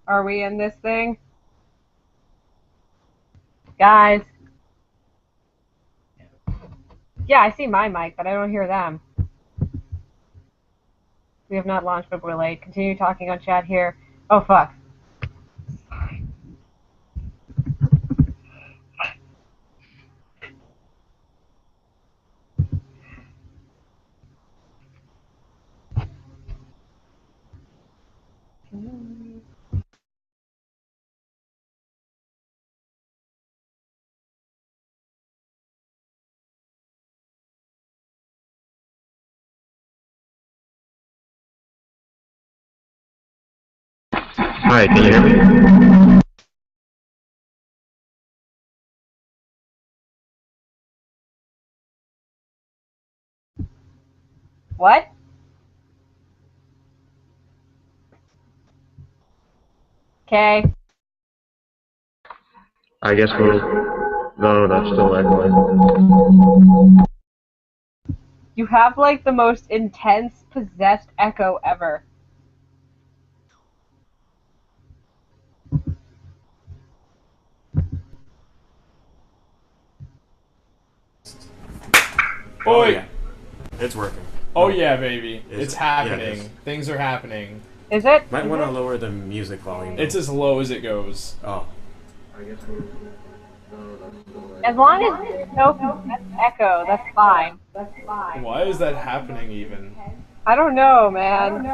Are we in this thing? Guys. Yeah, I see my mic, but I don't hear them. We have not launched, but we're late. Continue talking on chat here. Oh, fuck. Hi, can you hear me? What? Okay. I guess we'll... No, that's still echoing. You have, like, the most intense, possessed echo ever. Oh yeah, it's working. Oh yeah, baby, Is it's it? happening. Yeah, it is. Things are happening. Is it? Might Is want to it? lower the music volume. It's as low as it goes. Oh. As long as there's no possessed echo, that's fine. Why is that happening even? I don't know, man.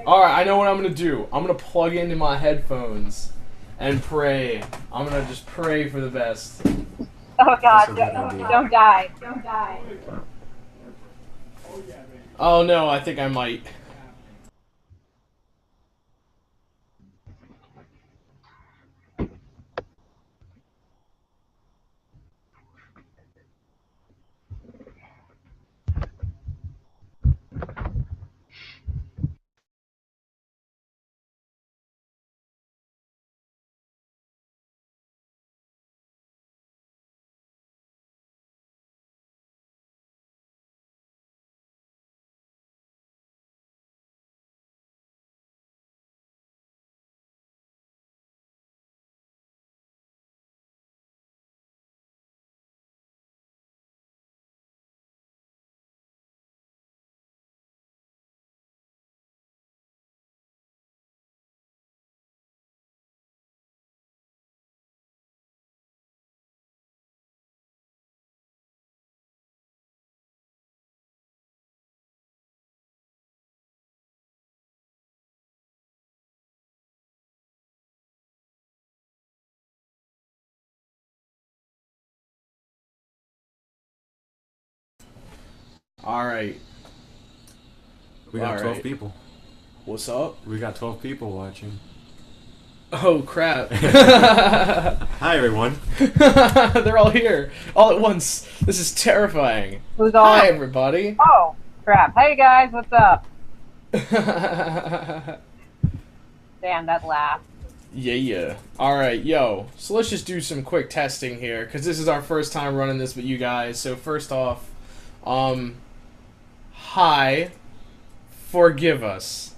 Alright, I know what I'm gonna do. I'm gonna plug into my headphones and pray. I'm gonna just pray for the best. Oh god, That's a good idea. don't die. Don't die. Oh no, I think I might. Alright. We got 12 Alright. people. What's up? We got 12 people watching. Oh crap. Hi everyone. They're all here. All at once. This is terrifying. Who's all? Hi everybody. Oh, crap. Hey guys, what's up? Damn, that laugh. Yeah. Alright, yo. So let's just do some quick testing here, because this is our first time running this with you guys. So first off, hi. Forgive us.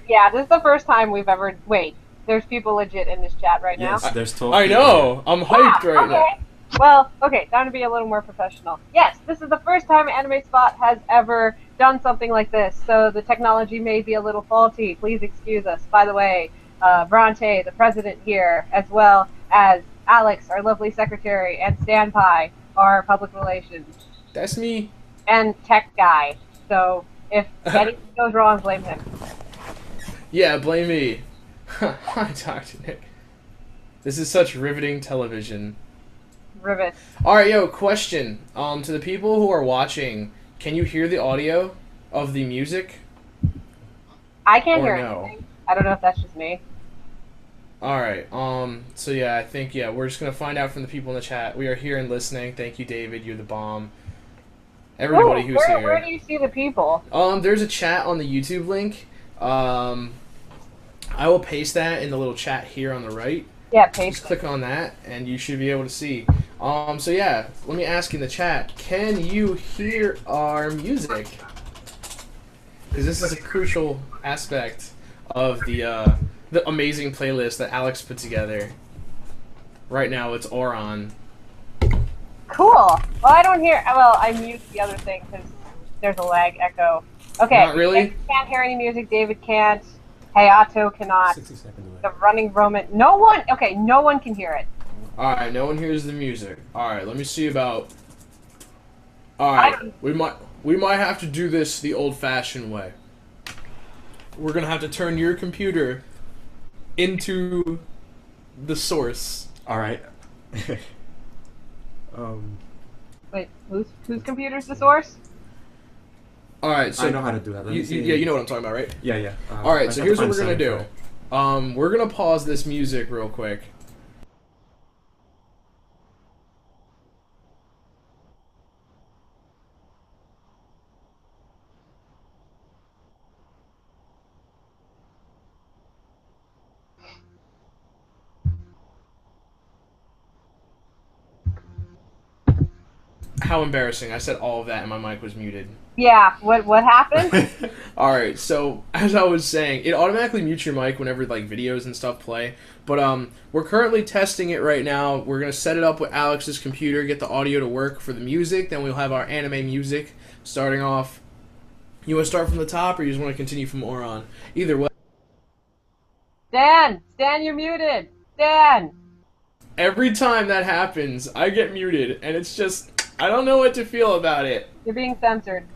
Yeah, this is the first time we've ever... Wait, there's people legit in this chat right now? Yes, there's 12 I people know. I'm hyped Wow, right now. okay. Well, okay, time to be a little more professional. Yes, this is the first time Anime Spot has ever done something like this, so the technology may be a little faulty. Please excuse us. By the way, Bronte, the president here, as well as Alex, our lovely secretary, and Stanpai, our public relations, That's me. and tech guy. So if anything goes wrong, blame him. Yeah, blame me. Hi, Dr. Nick. This is such riveting television. Rivet. Alright, yo, question. To the people who are watching, can you hear the audio of the music? I can't Or hear no? anything. I don't know if that's just me. Alright, so yeah, I think, we're just gonna find out from the people in the chat. We are here and listening. Thank you, David. You're the bomb. Everybody Ooh, who's here. where do you see the people? There's a chat on the YouTube link. I will paste that in the little chat here on the right. Yeah, Just paste. click on that, and you should be able to see. So yeah, let me ask in the chat, can you hear our music? Because this is a crucial aspect of the amazing playlist that Alex put together. Right now, it's Oron. Cool. Well, I don't hear. Well, I mute the other thing because there's a lag echo. Okay. Not really? David can't hear any music. David can't. Hayato cannot. 60-second delay. The running Roman. No one. Okay, no one can hear it. Alright, no one hears the music. Alright, let me see about... Alright, we might have to do this the old-fashioned way. We're gonna have to turn your computer into the source. All right. Wait, whose computer's the source? Alright, so... I know how to do that. Let me see. Yeah, you know what I'm talking about, right? Yeah, yeah. Alright, I so have here's to what we're find gonna sound do. We're gonna pause this music real quick. How embarrassing. I said all of that and my mic was muted. Yeah. What happened? Alright, so as I was saying, it automatically mutes your mic whenever like videos and stuff play. But we're currently testing it right now. We're gonna set it up with Alex's computer, get the audio to work for the music, then we'll have our anime music starting off. You wanna start from the top or you just wanna continue from Oron? Either way. Stan, you're muted. Stan. Every time that happens, I get muted and it's just I don't know what to feel about it. You're being censored.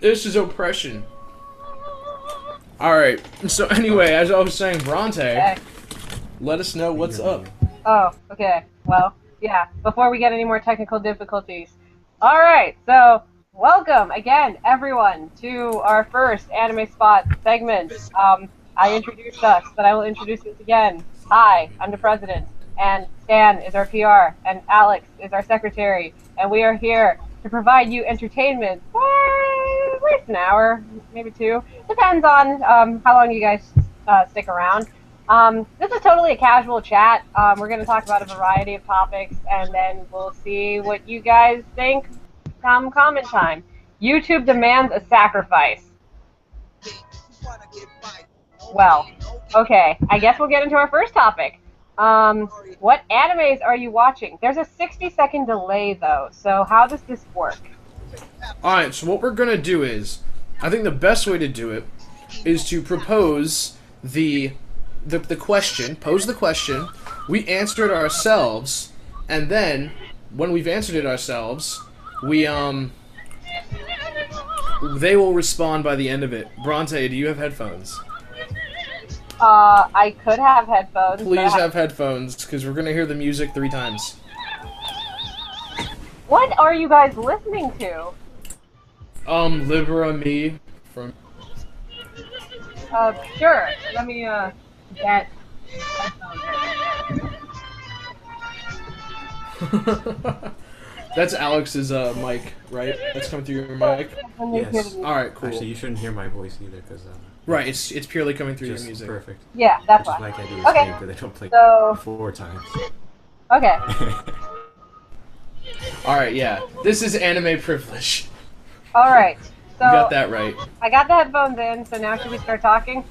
This is oppression. Alright, so anyway, as I was saying, Bronte, Okay. let us know what's up. Oh, okay. Well, yeah. Before we get any more technical difficulties. All right. So, welcome again, everyone, to our first Anime Spot segment. I introduced us, but I will introduce us again. Hi, I'm the president, and Stan is our PR, and Alex is our secretary, and we are here to provide you entertainment for at least an hour, maybe two. Depends on how long you guys stick around. This is totally a casual chat. We're going to talk about a variety of topics, and then we'll see what you guys think come comment time. YouTube demands a sacrifice. Well, okay. I guess we'll get into our first topic. What animes are you watching? There's a 60-second delay, though, so how does this work? Alright, so what we're gonna do is, I think the best way to do it is to propose the question, pose the question, we answer it ourselves, and then, when we've answered it ourselves, they will respond by the end of it. Bronte, do you have headphones? I could have headphones. Please have headphones, because we're gonna hear the music 3 times. What are you guys listening to? Libera Me from... Sure. Let me, get headphones. That's Alex's, mic, right? That's coming through your mic? Yes. Alright, cool. Actually, you shouldn't hear my voice either, because Right, it's purely coming through your just music. perfect. Yeah, that's Just why. like I do this Okay. game, but they don't play So, 4 times. okay. Alright, yeah. This is anime privilege. Alright. So, You got that right. I got the headphones in, so now should we start talking?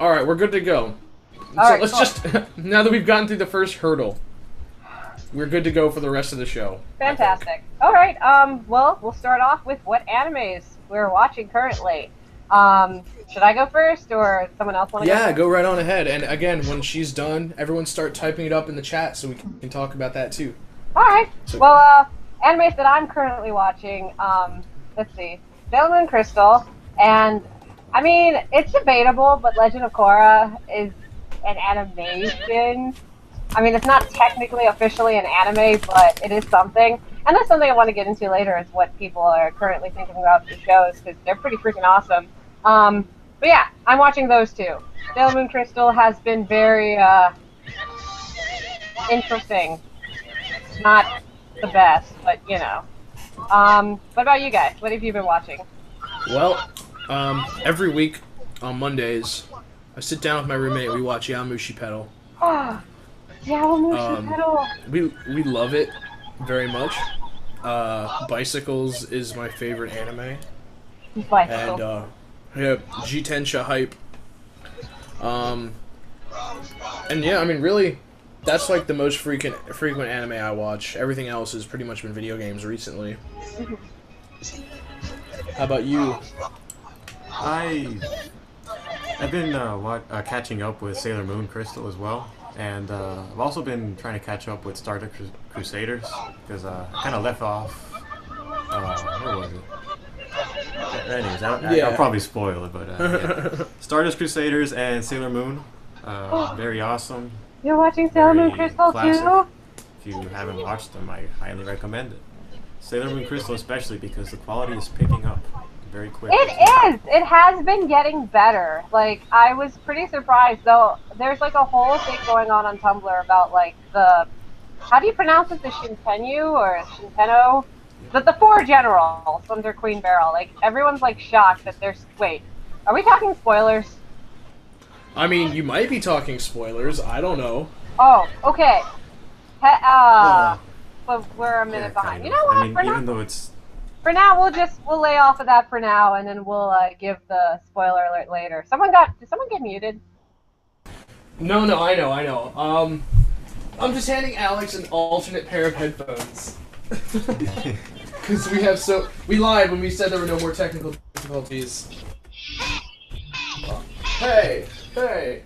Alright, we're good to go. So Alright, let's cool. just, now that we've gotten through the first hurdle, we're good to go for the rest of the show. Fantastic. Alright, well, we'll start off with what animes we're watching currently. Should I go first, or someone else want to go Yeah, first? go right on ahead. And again, when she's done, everyone start typing it up in the chat so we can talk about that too. Alright. So- Well, animes that I'm currently watching, let's see. Sailor Moon Crystal, and, I mean, it's debatable, but Legend of Korra is an animation. I mean, it's not technically officially an anime, but it is something. And that's something I want to get into later, is what people are currently thinking about the shows, because they're pretty freaking awesome. But yeah, I'm watching those two. Sailor Moon Crystal has been very, interesting. Not the best, but, you know. What about you guys? What have you been watching? Well, every week on Mondays, I sit down with my roommate and we watch Yamushi Pedal. Ah, Yawamushi Pedal. We love it very much. Bicycles is my favorite anime. Bicycle. And Yeah, G-Tensha hype. And yeah, I mean, really, that's like the most frequent anime I watch. Everything else has pretty much been video games recently. How about you? I've been catching up with Sailor Moon Crystal as well, and I've also been trying to catch up with Stardust Crusaders because I kind of left off. Where was it? Anyways, I'll probably spoil it, but yeah. Stardust Crusaders and Sailor Moon, very awesome. You're watching Sailor Moon Crystal classic. too? If you haven't watched them, I highly recommend it. Sailor Moon Crystal especially because the quality is picking up very quick. It is! It has been getting better. Like, I was pretty surprised, though. There's, like, a whole thing going on Tumblr about, like, the... How do you pronounce it? The Shintenyu or Shinteno? The four generals under Queen Beryl. Like, everyone's, like, shocked that there's... Wait, are we talking spoilers? I mean, you might be talking spoilers. I don't know. Oh, okay. But we're a minute behind. Kind of. You know what? I mean, even though it's... For now, we'll lay off of that for now, and then we'll give the spoiler alert later. Did someone get muted? No, I know. I'm just handing Alex an alternate pair of headphones. Because we lied when we said there were no more technical difficulties. Hey! Okay,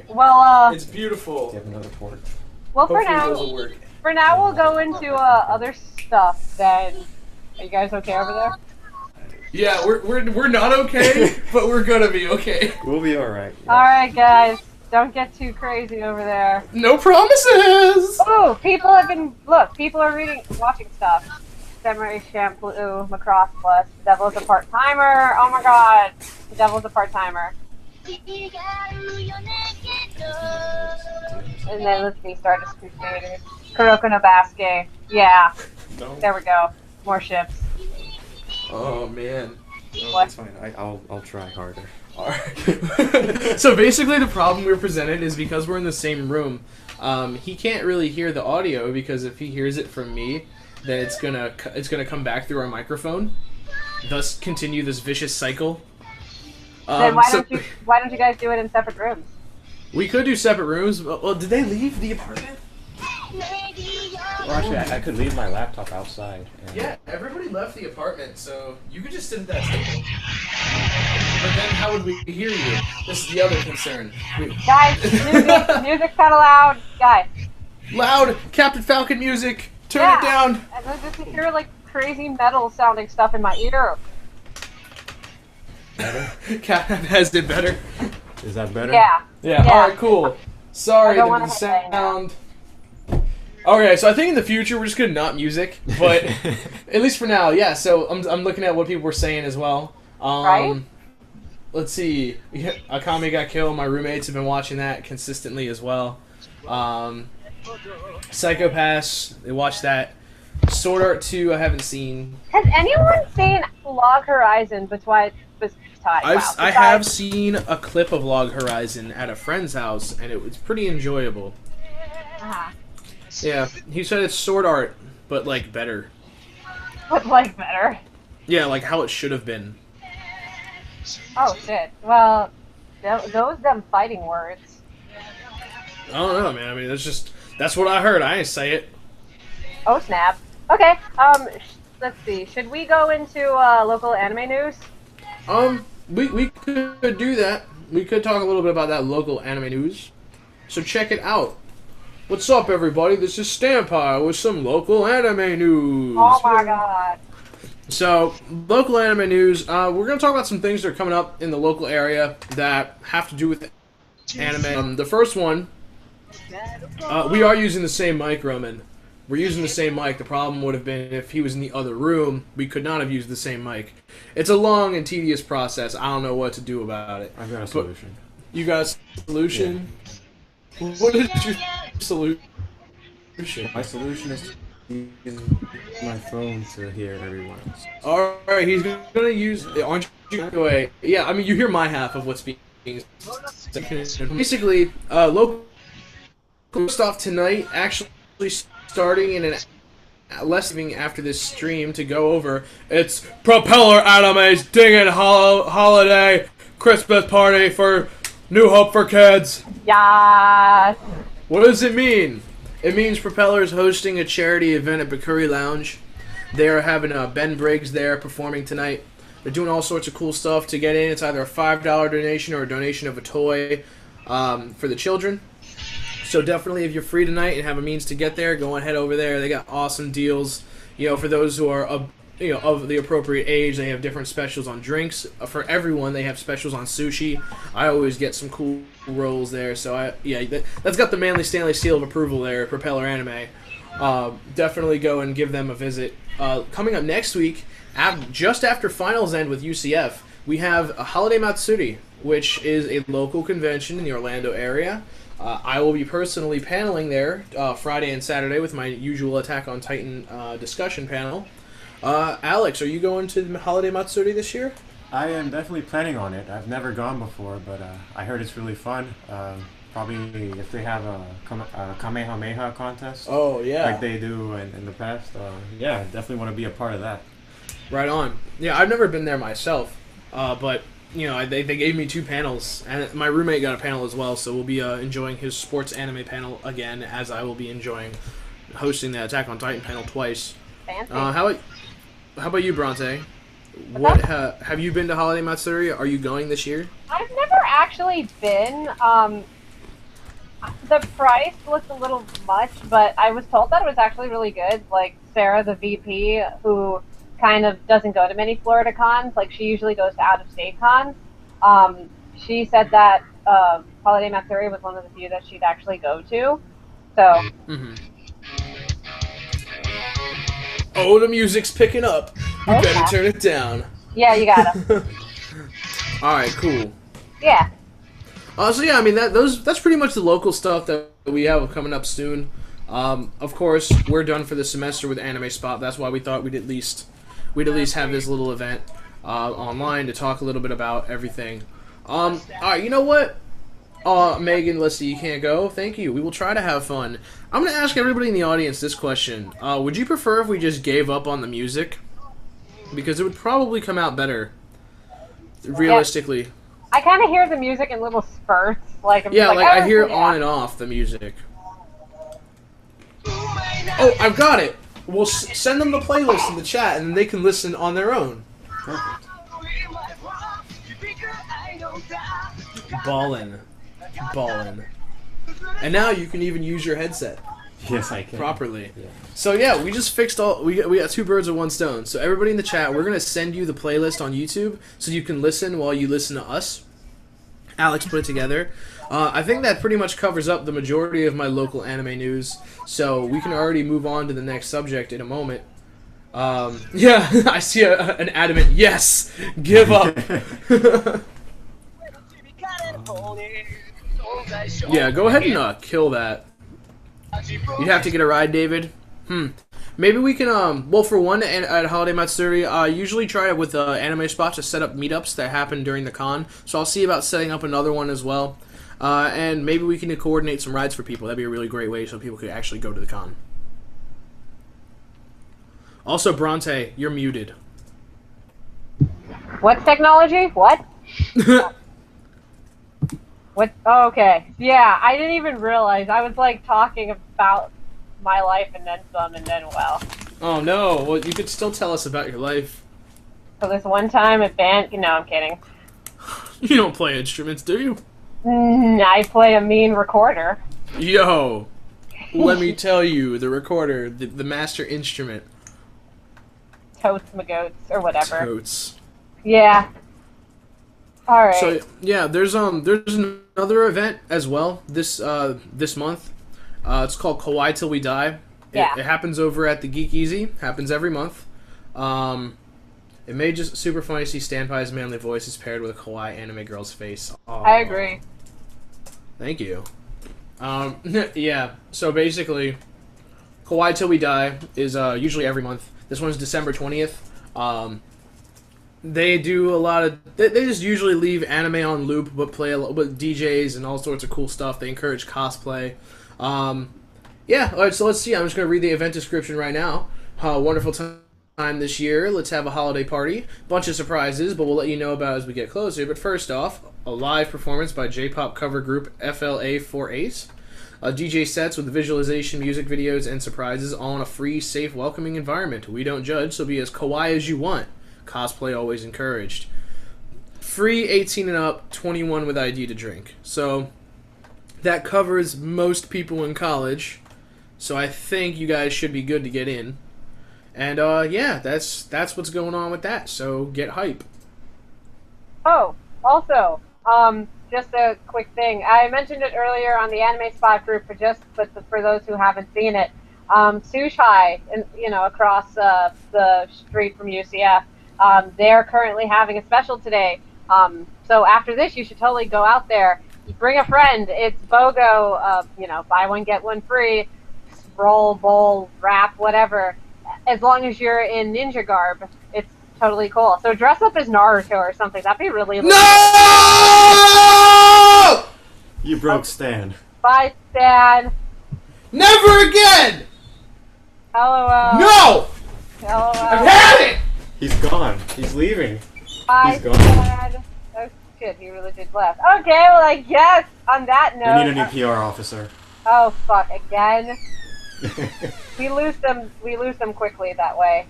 well, It's beautiful. Do you have another port? well, Hopefully those will work. for now, we'll go into other stuff then. Are you guys okay over there? Yeah, we're not okay, but we're gonna be okay. We'll be alright. Yeah. Alright, guys. Don't get too crazy over there. No promises! Ooh, people are watching stuff. Samurai Champloo, Macross Plus, The Devil's a Part-Timer. Oh my god. The Devil's a Part-Timer. And then let's see, Stardust Crusaders. Kuroko no Basket. Yeah. No. There we go. More ships. Oh man. What? That's fine. I'll try harder. Alright. So basically the problem we're presented is because we're in the same room, he can't really hear the audio because if he hears it from me, then it's gonna come back through our microphone, thus continue this vicious cycle. Then why don't you guys do it in separate rooms? We could do separate rooms. Well, did they leave the apartment? Well, actually, I could leave my laptop outside. And... Yeah, everybody left the apartment, so you could just sit at that table. But then how would we hear you? This is the other concern. Guys, music's kinda loud. Guys. Loud Captain Falcon music! Turn it down! And then just hear like crazy metal sounding stuff in my ear. Captain has it better. Is that better? Yeah. Yeah, alright, cool. Sorry, I don't the wanna headbang sound. Okay, so I think in the future we're just gonna not music, but at least for now, yeah. So I'm looking at what people were saying as well. Right? Let's see. Akame got killed. My roommates have been watching that consistently as well. Psychopaths, they watched that. Sword Art 2, I haven't seen. Has anyone seen Log Horizon I have seen a clip of Log Horizon at a friend's house, and it was pretty enjoyable. Uh-huh. Yeah, he said it's Sword Art, but like better. But like better. Yeah, like how it should have been. Oh shit. Well, those them fighting words. I don't know, man. I mean, that's what I heard. I didn't say it. Oh snap. Okay. Let's see. Should we go into local anime news? We could do that. We could talk a little bit about that local anime news. So check it out. What's up, everybody? This is Stanpai with some local anime news. Oh my god. So, local anime news. We're going to talk about some things that are coming up in the local area that have to do with anime. The first one, we are using the same mic, Roman. We're using the same mic. The problem would have been if he was in the other room, we could not have used the same mic. It's a long and tedious process. I don't know what to do about it. I've got a solution. You got a solution? Yeah. What is your solution? My solution is to use my phone to hear everyone else. Alright, he's gonna use... Aren't you... Away. Yeah, I mean, you hear my half of what's being... Basically, local stuff tonight, actually starting in an after this stream to go over. It's Propeller Anime's Dingin' Holiday Christmas Party for New Hope for Kids. Yes. What does it mean? It means Propeller is hosting a charity event at Bakuri Lounge. They are having Ben Briggs there performing tonight. They're doing all sorts of cool stuff to get in. It's either a $5 donation or a donation of a toy for the children. So definitely, if you're free tonight and have a means to get there, go ahead over there. They got awesome deals. For those who are of the appropriate age, they have different specials on drinks. For everyone, they have specials on sushi. I always get some cool rolls there. So that's got the Manly Stanley seal of approval there. Propeller Anime. Definitely go and give them a visit. Coming up next week, just after finals end with UCF, we have a Holiday Matsuri, which is a local convention in the Orlando area. I will be personally paneling there Friday and Saturday with my usual Attack on Titan discussion panel. Alex, are you going to the Holiday Matsuri this year? I am definitely planning on it. I've never gone before, but I heard it's really fun. Probably if they have a Kamehameha contest. Oh, yeah. Like they do in the past. Yeah, definitely want to be a part of that. Right on. Yeah, I've never been there myself, but they gave me 2 panels, and my roommate got a panel as well, so we'll be enjoying his sports anime panel again, as I will be enjoying hosting the Attack on Titan panel twice. Fancy. How about you, Bronte? Have you been to Holiday Matsuri? Are you going this year? I've never actually been. The price looked a little much, but I was told that it was actually really good. Like Sarah, the VP, who kind of doesn't go to many Florida cons, like she usually goes to out-of-state cons. She said that Holiday Matsuri was one of the few that she'd actually go to. So. Mm-hmm. Oh, the music's picking up. You better turn it down. Yeah, you gotta. All right, cool. Yeah. So yeah, I mean that's pretty much the local stuff that we have coming up soon. Of course, we're done for the semester with Anime Spot. That's why we thought we'd at least have this little event online to talk a little bit about everything. All right, you know what? Megan, let's see, you can't go. Thank you. We will try to have fun. I'm gonna ask everybody in the audience this question: would you prefer if we just gave up on the music? Because it would probably come out better, realistically. Yeah. I kind of hear the music in little spurts. Like I hear on and off the music. Oh, I've got it. We'll send them the playlist in the chat, and they can listen on their own. Perfect. Ballin'. And now you can even use your headset. Yes, I can. Properly. Yeah. So yeah, we just fixed we got 2 birds with 1 stone. So everybody in the chat, we're gonna send you the playlist on YouTube so you can listen while you listen to us. Alex put it together. I think that pretty much covers up the majority of my local anime news. So we can already move on to the next subject in a moment. Yeah, I see an adamant yes. Give up. Yeah, go ahead and kill that. You have to get a ride, David. Maybe we can, well, for one, at Holiday Matsuri, I usually try it with Anime Spot to set up meetups that happen during the con. So I'll see about setting up another one as well. And maybe we can coordinate some rides for people. That'd be a really great way so people could actually go to the con. Also, Bronte, you're muted. What technology? What? What? Oh, okay. Yeah, I didn't even realize. I was, like, talking about my life and then some, and then, well. Oh, no. Well, you could still tell us about your life. So this one time at band... No, I'm kidding. You don't play instruments, do you? I play a mean recorder. Yo. Let me tell you, the recorder, the master instrument. Totes my goats, or whatever. Totes. Yeah. Alright. So, yeah, there's another event as well this month. It's called Kawaii Till We Die. Yeah. It happens over at the Geek Easy. Happens every month. It made just super funny to see Stanpai's manly voice is paired with a kawaii anime girl's face. Aww. I agree. Thank you. Yeah, so basically, Kawaii Till We Die is usually every month. This one's December 20th. They do a lot of... They just usually leave anime on loop, but play a lot with DJs and all sorts of cool stuff. They encourage cosplay. Yeah, alright, so let's see. I'm just going to read the event description right now. Wonderful time this year. Let's have a holiday party. Bunch of surprises, but we'll let you know about as we get closer. But first off, a live performance by J-pop cover group FLA48. DJ sets with visualization, music videos, and surprises, all in a free, safe, welcoming environment. We don't judge, so be as kawaii as you want. Cosplay always encouraged. Free 18 and up, 21 with ID to drink. So that covers most people in college. So I think you guys should be good to get in. And yeah, that's what's going on with that. So get hype. Oh, also, just a quick thing. I mentioned it earlier on the Anime Spot group, for those who haven't seen it. Sushai, across the street from UCF, they're currently having a special today. So after this, you should totally go out there. You bring a friend. It's BOGO. Buy one get one free. Roll, bowl, rap, whatever. As long as you're in ninja garb, it's totally cool. So dress up as Naruto or something. That'd be really. No! You broke Stan. Bye, Stan. Never again! LOL. No! LOL. I've had it! He's gone. He's leaving. Bye, He's gone. Stan. Oh shit, he really just left. Okay, well, I guess on that note. We need a new PR officer. Oh fuck! Again. We lose them quickly that way.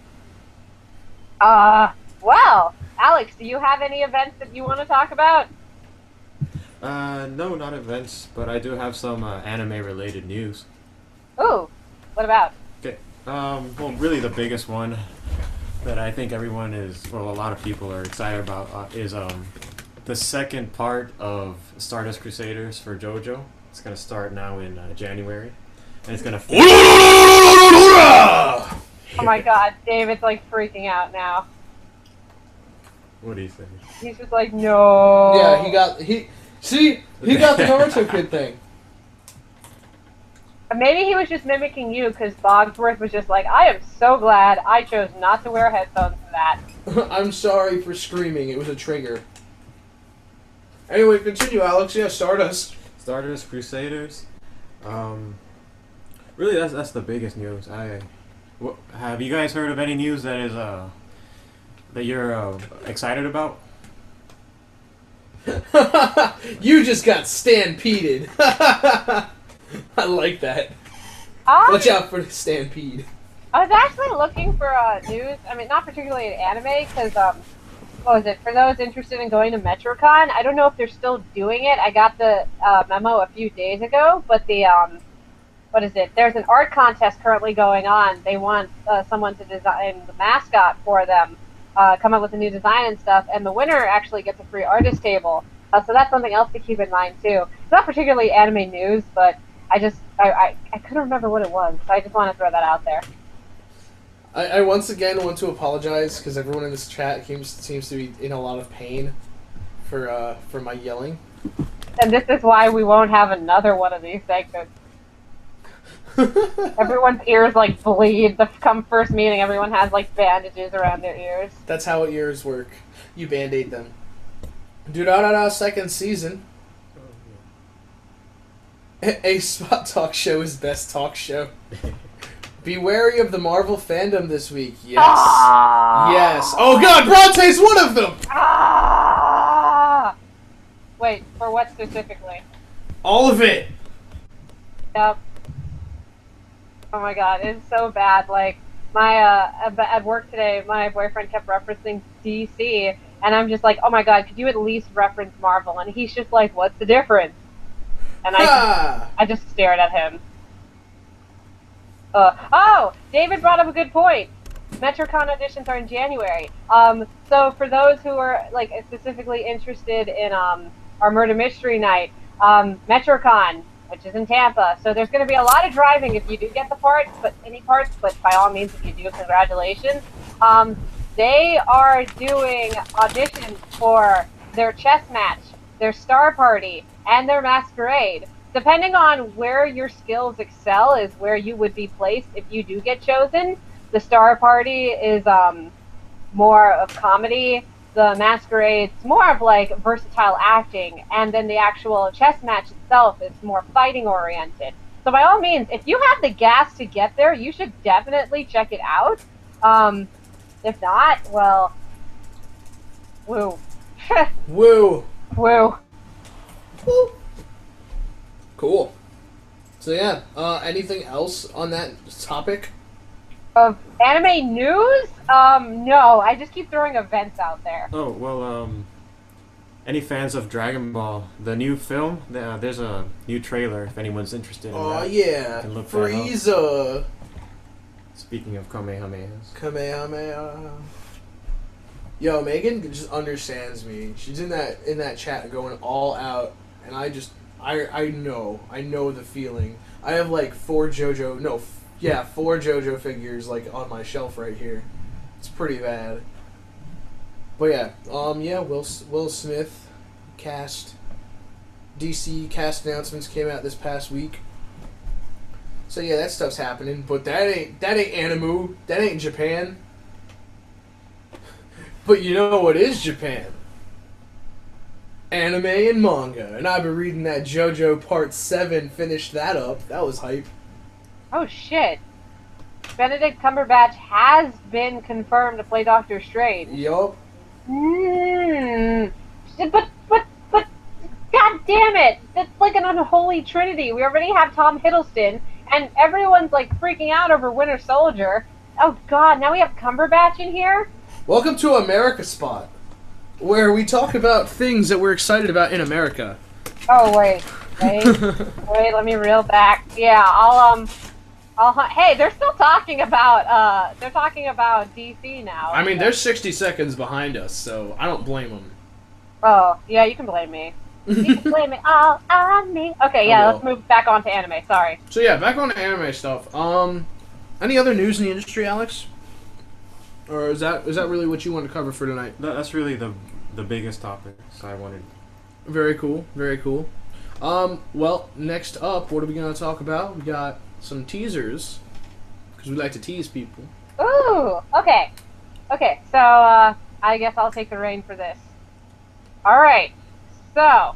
Well, Alex, do you have any events that you want to talk about? No, not events, but I do have some anime-related news. Ooh, what about? Okay. Well, really the biggest one that I think a lot of people are excited about is the second part of Stardust Crusaders for JoJo. It's gonna start now in January, and it's gonna. Oh my god, David's like freaking out now. What do you think? He's just like, no. Yeah, he got the Naruto kid thing. Maybe he was just mimicking you because Bogsworth was just like, I am so glad I chose not to wear headphones for that. I'm sorry for screaming. It was a trigger. Anyway, continue, Alex. Yeah, Stardust. Stardust Crusaders. Really, that's the biggest news. Have you guys heard of any news that is that you're excited about? You just got stampeded. I like that. Watch out for the stampede. I was actually looking for news. I mean, not particularly anime, because what was it? For those interested in going to MetroCon, I don't know if they're still doing it. I got the memo a few days ago, but the what is it? There's an art contest currently going on. They want someone to design the mascot for them, come up with a new design and stuff, and the winner actually gets a free artist table. So that's something else to keep in mind too. It's not particularly anime news, but I couldn't remember what it was, so I just want to throw that out there. I once again want to apologize because everyone in this chat seems to be in a lot of pain for my yelling. And this is why we won't have another one of these segments. Everyone's ears like bleed. Come first meeting, everyone has like bandages around their ears. That's how ears work. You band-aid them. Durarara second season. A Spot Talk Show is best talk show. Be wary of the Marvel fandom this week. Yes. Yes. Oh god, Bronte's one of them! Wait, for what specifically? All of it! Yep. Oh my god, it's so bad. Like, my, at work today, my boyfriend kept referencing DC, and I'm just like, oh my god, could you at least reference Marvel? And he's just like, what's the difference? And I just stared at him. Oh, David brought up a good point. MetroCon auditions are in January. So for those who are like specifically interested in our Murder Mystery Night, MetroCon, which is in Tampa. So there's going to be a lot of driving if you do get the parts, but by all means, if you do, congratulations. They are doing auditions for their chess match, their star party, and their masquerade. Depending on where your skills excel is where you would be placed if you do get chosen. The star party is more of comedy. The masquerade's more of like versatile acting, and then the actual chess match itself is more fighting oriented. So by all means, if you have the gas to get there, you should definitely check it out. If not, well, woo. Woo. Woo. Woo. Cool. So yeah, anything else on that topic? Of anime news? No. I just keep throwing events out there. Oh, well, any fans of Dragon Ball, the new film? There's a new trailer if anyone's interested in that. Yeah. Can look that up. Frieza. Speaking of Kamehamehas. Kamehameha. Yo, Megan just understands me. She's in that chat going all out, and I know the feeling. I have like four JoJo figures like on my shelf right here. It's pretty bad. But yeah, Will Smith cast. DC cast announcements came out this past week. So yeah, that stuff's happening. But that ain't Animu. That ain't Japan. But you know what is Japan? Anime and manga. And I've been reading that JoJo Part 7, finished that up. That was hype. Oh shit. Benedict Cumberbatch has been confirmed to play Doctor Strange. Yup. But, god damn it! That's like an unholy trinity. We already have Tom Hiddleston, and everyone's like freaking out over Winter Soldier. Oh god, now we have Cumberbatch in here? Welcome to America Spot, where we talk about things that we're excited about in America. Oh wait, let me reel back. Yeah, hey, they're still talking about DC now. I mean, they're 60 seconds behind us, so I don't blame them. Oh, yeah, you can blame me. You can blame it all on me. Okay, yeah, let's move back on to anime. Sorry. So yeah, back on to anime stuff. Any other news in the industry, Alex? Or is that really what you want to cover for tonight? That's really the biggest topic. So I wanted. Very cool. Very cool. Well, next up, what are we going to talk about? We got some teasers, because we like to tease people. Ooh, okay. Okay, so, I guess I'll take the reign for this. Alright, so,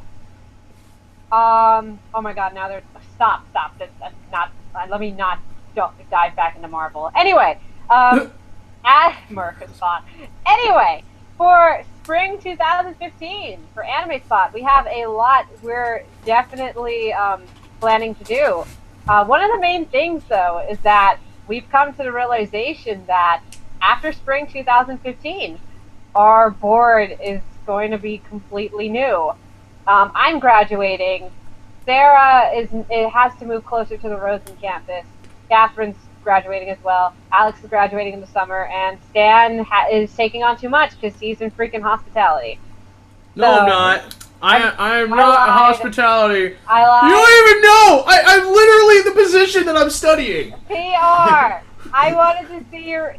oh my god, now there's, stop, that's not, let me not dive back into Marvel. Anyway, America Spot. Anyway, for spring 2015, for Anime Spot, we have a lot we're definitely, planning to do. One of the main things, though, is that we've come to the realization that after spring 2015, our board is going to be completely new. I'm graduating. Sarah has to move closer to the Rosen campus. Catherine's graduating as well. Alex is graduating in the summer, and Stan is taking on too much because he's in freaking hospitality. No, I'm not. I'm not hospitality. I lied. You don't even know! I'm literally in the position that I'm studying! PR! I wanted to hear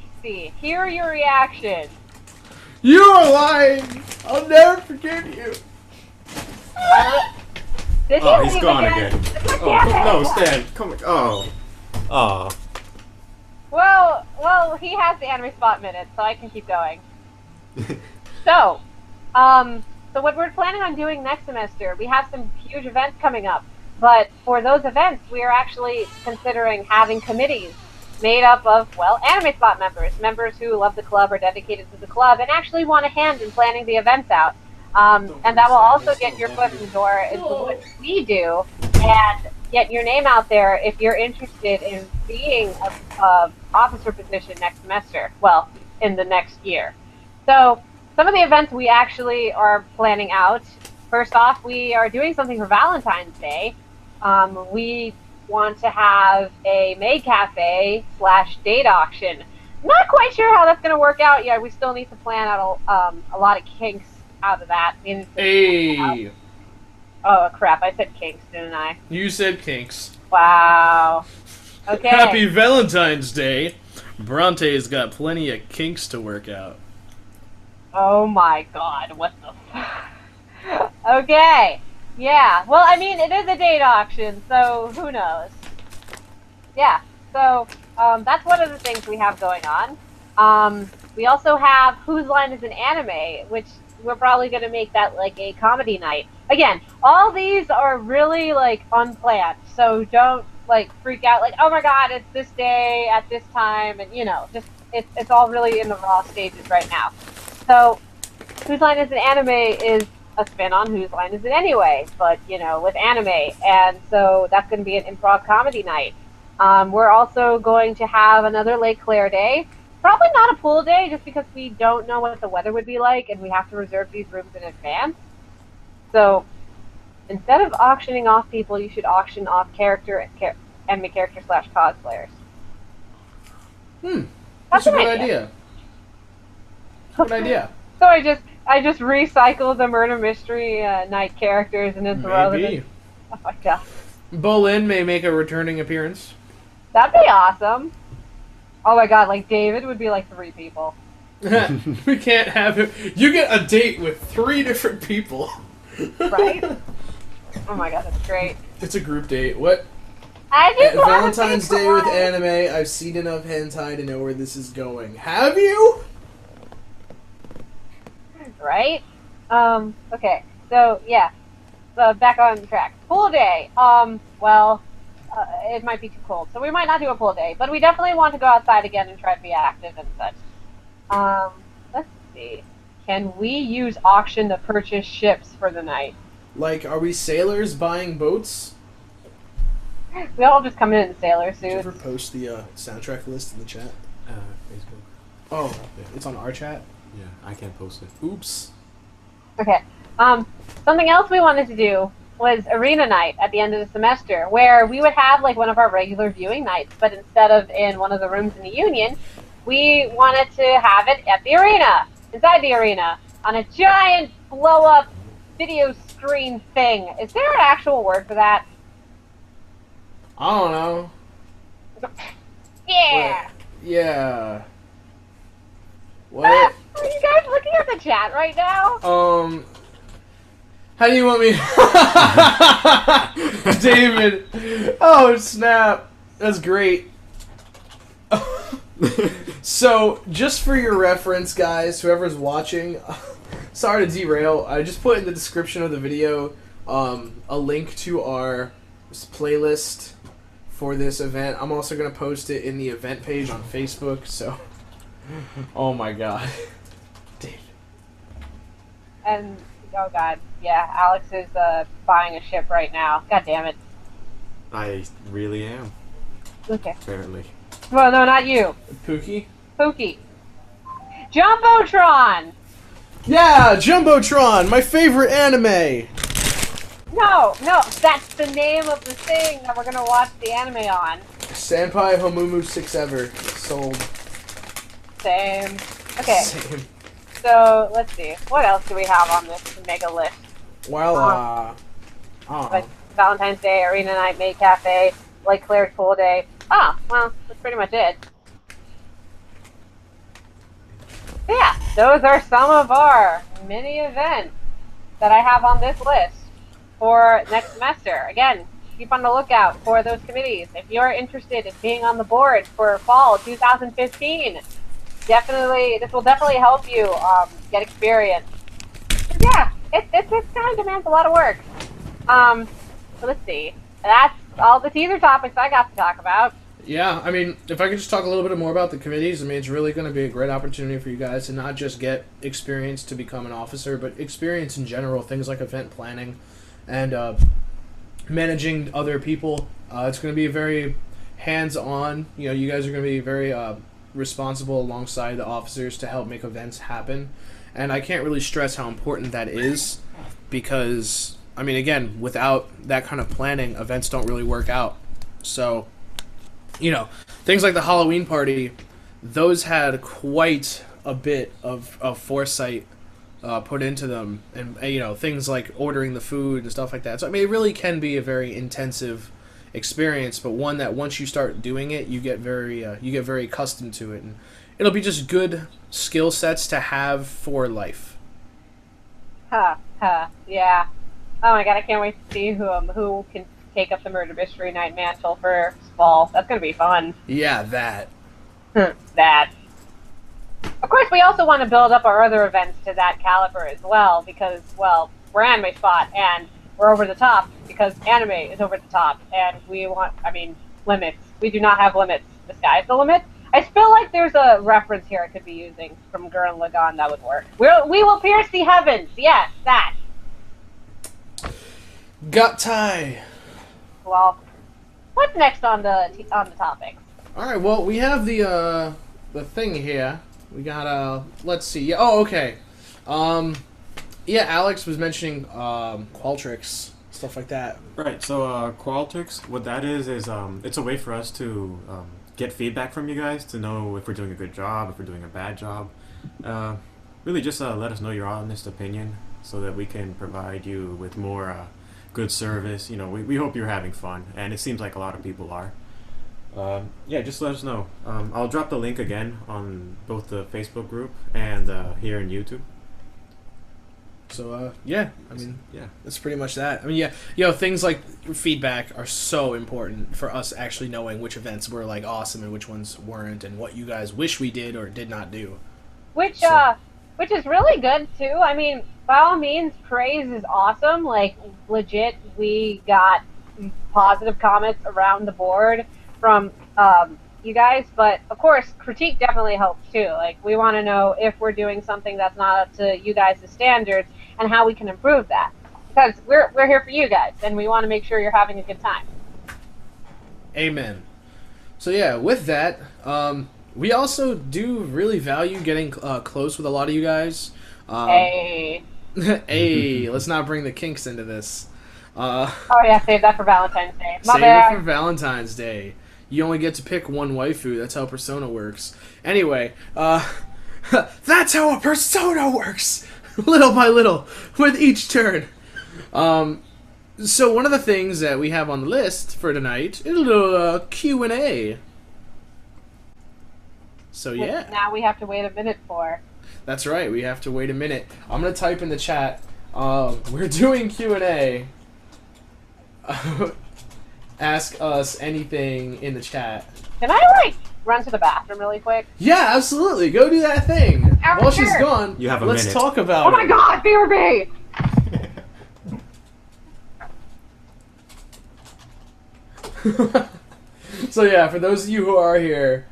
your reaction. You are lying! I'll never forgive you. He's gone again. No, Stan, come on. Oh. Well, he has the Anime Spot minute, so I can keep going. So what we're planning on doing next semester, we have some huge events coming up. But for those events, we are actually considering having committees made up of, well, Anime Spot members who love the club, are dedicated to the club, and actually want a hand in planning the events out. And that will also get your foot in the door into what we do, and get your name out there if you're interested in being a officer position next semester. Well, in the next year. So some of the events we actually are planning out. First off, we are doing something for Valentine's Day. We want to have a maid cafe / date auction. Not quite sure how that's going to work out yet. We still need to plan out a lot of kinks out of that. Hey. Oh crap! I said kinks, didn't I? You said kinks. Wow. Okay. Happy Valentine's Day. Bronte's got plenty of kinks to work out. Oh my god, what the fuck? Okay. Yeah, well, I mean, it is a date auction, so who knows? Yeah, so that's one of the things we have going on. We also have Whose Line is an Anime, which we're probably going to make that like a comedy night. Again, all these are really like unplanned, so don't like freak out, like, oh my god, it's this day at this time, and just it's all really in the raw stages right now. So, Whose Line Is It Anime is a spin on Whose Line Is It Anyway, but with anime, and so that's going to be an improv comedy night. We're also going to have another Lake Claire day. Probably not a pool day, just because we don't know what the weather would be like, and we have to reserve these rooms in advance. So, instead of auctioning off people, you should auction off anime character / cosplayers. That's a good idea. Good idea. So I just recycle the murder mystery night characters and then throw them in. Oh my god. Bolin may make a returning appearance. That'd be awesome. Oh my god, like David would be like 3 people. We can't have him. You get a date with 3 different people. Right? Oh my god, that's great. It's a group date. What? I just want Valentine's Day with anime. I've seen enough hentai to know where this is going. Have you? Right? Okay. So, yeah. So, back on track. Pool day. It might be too cold, so we might not do a pool day, but we definitely want to go outside again and try to be active and such. Let's see. Can we use auction to purchase ships for the night? Like, are we sailors buying boats? We all just come in sailor Did you suits. ever post the soundtrack list in the chat? Facebook. Oh, it's on our chat? Yeah, I can't post it. Oops. Okay. Something else we wanted to do was arena night at the end of the semester, where we would have like one of our regular viewing nights, but instead of in one of the rooms in the Union, we wanted to have it at the arena, inside the arena, on a giant blow-up video screen thing. Is there an actual word for that? I don't know. Yeah. What? Yeah. What? Are you guys looking at the chat right now? How do you want me? David. Oh, snap. That's great. So, just for your reference, guys, whoever's watching, sorry to derail, I just put in the description of the video a link to our playlist for this event. I'm also going to post it in the event page on Facebook, so... Oh my god. David. And, oh god, yeah, Alex is buying a ship right now. God damn it. I really am, Okay. apparently. Well, no, not you. Pookie? Pookie. Jumbotron! Yeah, Jumbotron, my favorite anime! No, that's the name of the thing that we're gonna watch the anime on. Stanpai Homumu 6 ever. Sold. Same. Okay, Same. so let's see. What else do we have on this mega list? Well, I don't know. Like Valentine's Day, Arena Night, Maid Cafe, Lake Claire's Pool Day. Ah, well, that's pretty much it. Yeah, those are some of our mini events that I have on this list for next semester. Again, keep on the lookout for those committees. If you're interested in being on the board for fall 2015, this will definitely help you get experience. Yeah, it kind of demands a lot of work. So let's see. That's all the teaser topics I got to talk about. Yeah, I mean, if I could just talk a little bit more about the committees, I mean, it's really going to be a great opportunity for you guys to not just get experience to become an officer, but experience in general, things like event planning and managing other people. It's going to be very hands-on. You know, you guys are going to be very responsible alongside the officers to help make events happen. And I can't really stress how important that is because, I mean, again, without that kind of planning, events don't really work out. So, you know, things like the Halloween party, those had quite a bit of foresight put into them. And, you know, things like ordering the food and stuff like that. So, I mean, it really can be a very intensive experience, but one that once you start doing it, you get very accustomed to it. And it'll be just good skill sets to have for life. Yeah. Oh my god, I can't wait to see who can take up the murder mystery night mantle for fall. That's gonna be fun. Yeah, that. That. Of course, we also want to build up our other events to that caliber as well, because, well, we're Anime Spot, and we're over the top because anime is over the top, and we want, limits. We do not have limits. The sky's the limit. I feel like there's a reference here I could be using from Gurren Lagann that would work. We will pierce the heavens. Yes, that. Got tie. Well, what's next on the topics? All right. Well, we have the thing here. We got let's see. Yeah. Oh, okay. Yeah. Alex was mentioning Qualtrics, stuff like that. Right. So Qualtrics, what that is it's a way for us to get feedback from you guys to know if we're doing a good job, if we're doing a bad job. Really, just let us know your honest opinion so that we can provide you with more good service. You know, we hope you're having fun, and it seems like a lot of people are. Yeah, just let us know. I'll drop the link again on both the Facebook group and here in YouTube. So, yeah, I mean, Yeah. that's pretty much that. I mean, yeah, you know, things like feedback are so important for us actually knowing which events were, like, awesome and which ones weren't, and what you guys wish we did or did not do. Which is really good, too. I mean, by all means, praise is awesome. Like, legit, we got positive comments around the board from you guys, but of course critique definitely helps too. Like, we want to know if we're doing something that's not up to you guys' standards and how we can improve that, because we're here for you guys and we want to make sure you're having a good time. Amen. So yeah, with that, we also do really value getting close with a lot of you guys. Hey. Hey, let's not bring the kinks into this. Oh yeah, save that for Valentine's Day. My Save bad. it for Valentine's Day. You only get to pick one waifu. That's how Persona works. Anyway, that's how a Persona works! Little by little, with each turn. So one of the things that we have on the list for tonight is a little Q&A. So yeah. Now we have to wait a minute for. That's right, we have to wait a minute. I'm going to type in the chat. We're doing Q&A. Ask us anything in the chat. Can I, like, run to the bathroom really quick? Yeah, absolutely. Go do that thing. While she's gone, You have a let's minute. talk about Oh my it. god, BRB! So yeah, for those of you who are here,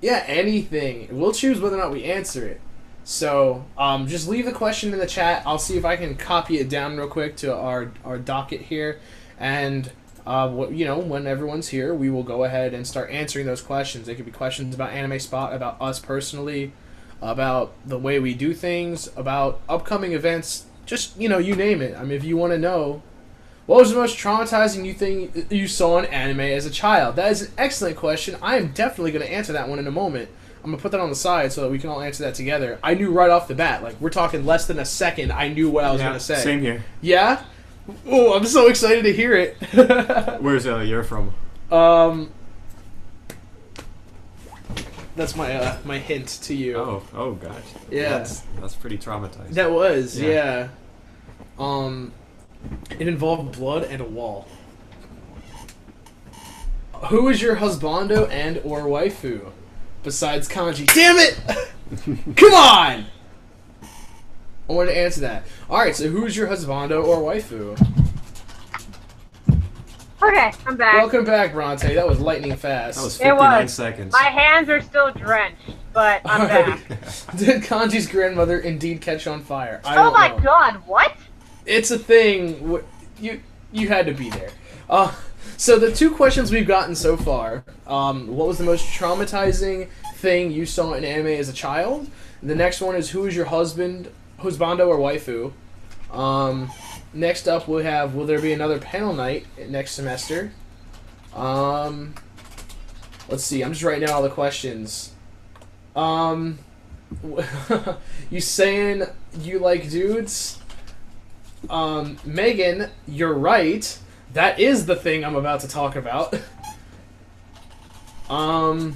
yeah, anything. We'll choose whether or not we answer it. So just leave the question in the chat. I'll see if I can copy it down real quick to our docket here, and you know, when everyone's here, we will go ahead and start answering those questions. They could be questions about Anime Spot, about us personally, about the way we do things, about upcoming events. Just, you know, you name it. I mean, if you want to know, what was the most traumatizing thing you saw in anime as a child? That is an excellent question. I am definitely going to answer that one in a moment. I'm going to put that on the side so that we can all answer that together. I knew right off the bat, like, we're talking less than a second, I knew what I was going to say. Same here. Yeah? Oh, I'm so excited to hear it. Where's you're from? That's my my hint to you. Oh gosh. Yeah. That's pretty traumatizing. That was, Yeah. yeah. It involved blood and a wall. Who is your husbando and or waifu? Besides Kanji. Damn it! Come on! I wanted to answer that. Alright, so who's your husbando or waifu? Okay, I'm back. Welcome back, Bronte. That was lightning fast. That was It 59 was. seconds. My hands are still drenched, but I'm back. Did Kanji's grandmother indeed catch on fire? I Oh don't my know. god, what? It's a thing. You had to be there. So the two questions we've gotten so far, what was the most traumatizing thing you saw in anime as a child? The next one is who is your husband, husbando or waifu? Next up we have will there be another panel night next semester? Let's see, I'm just writing down all the questions. You saying you like dudes? Megan, you're right. That is the thing I'm about to talk about. Will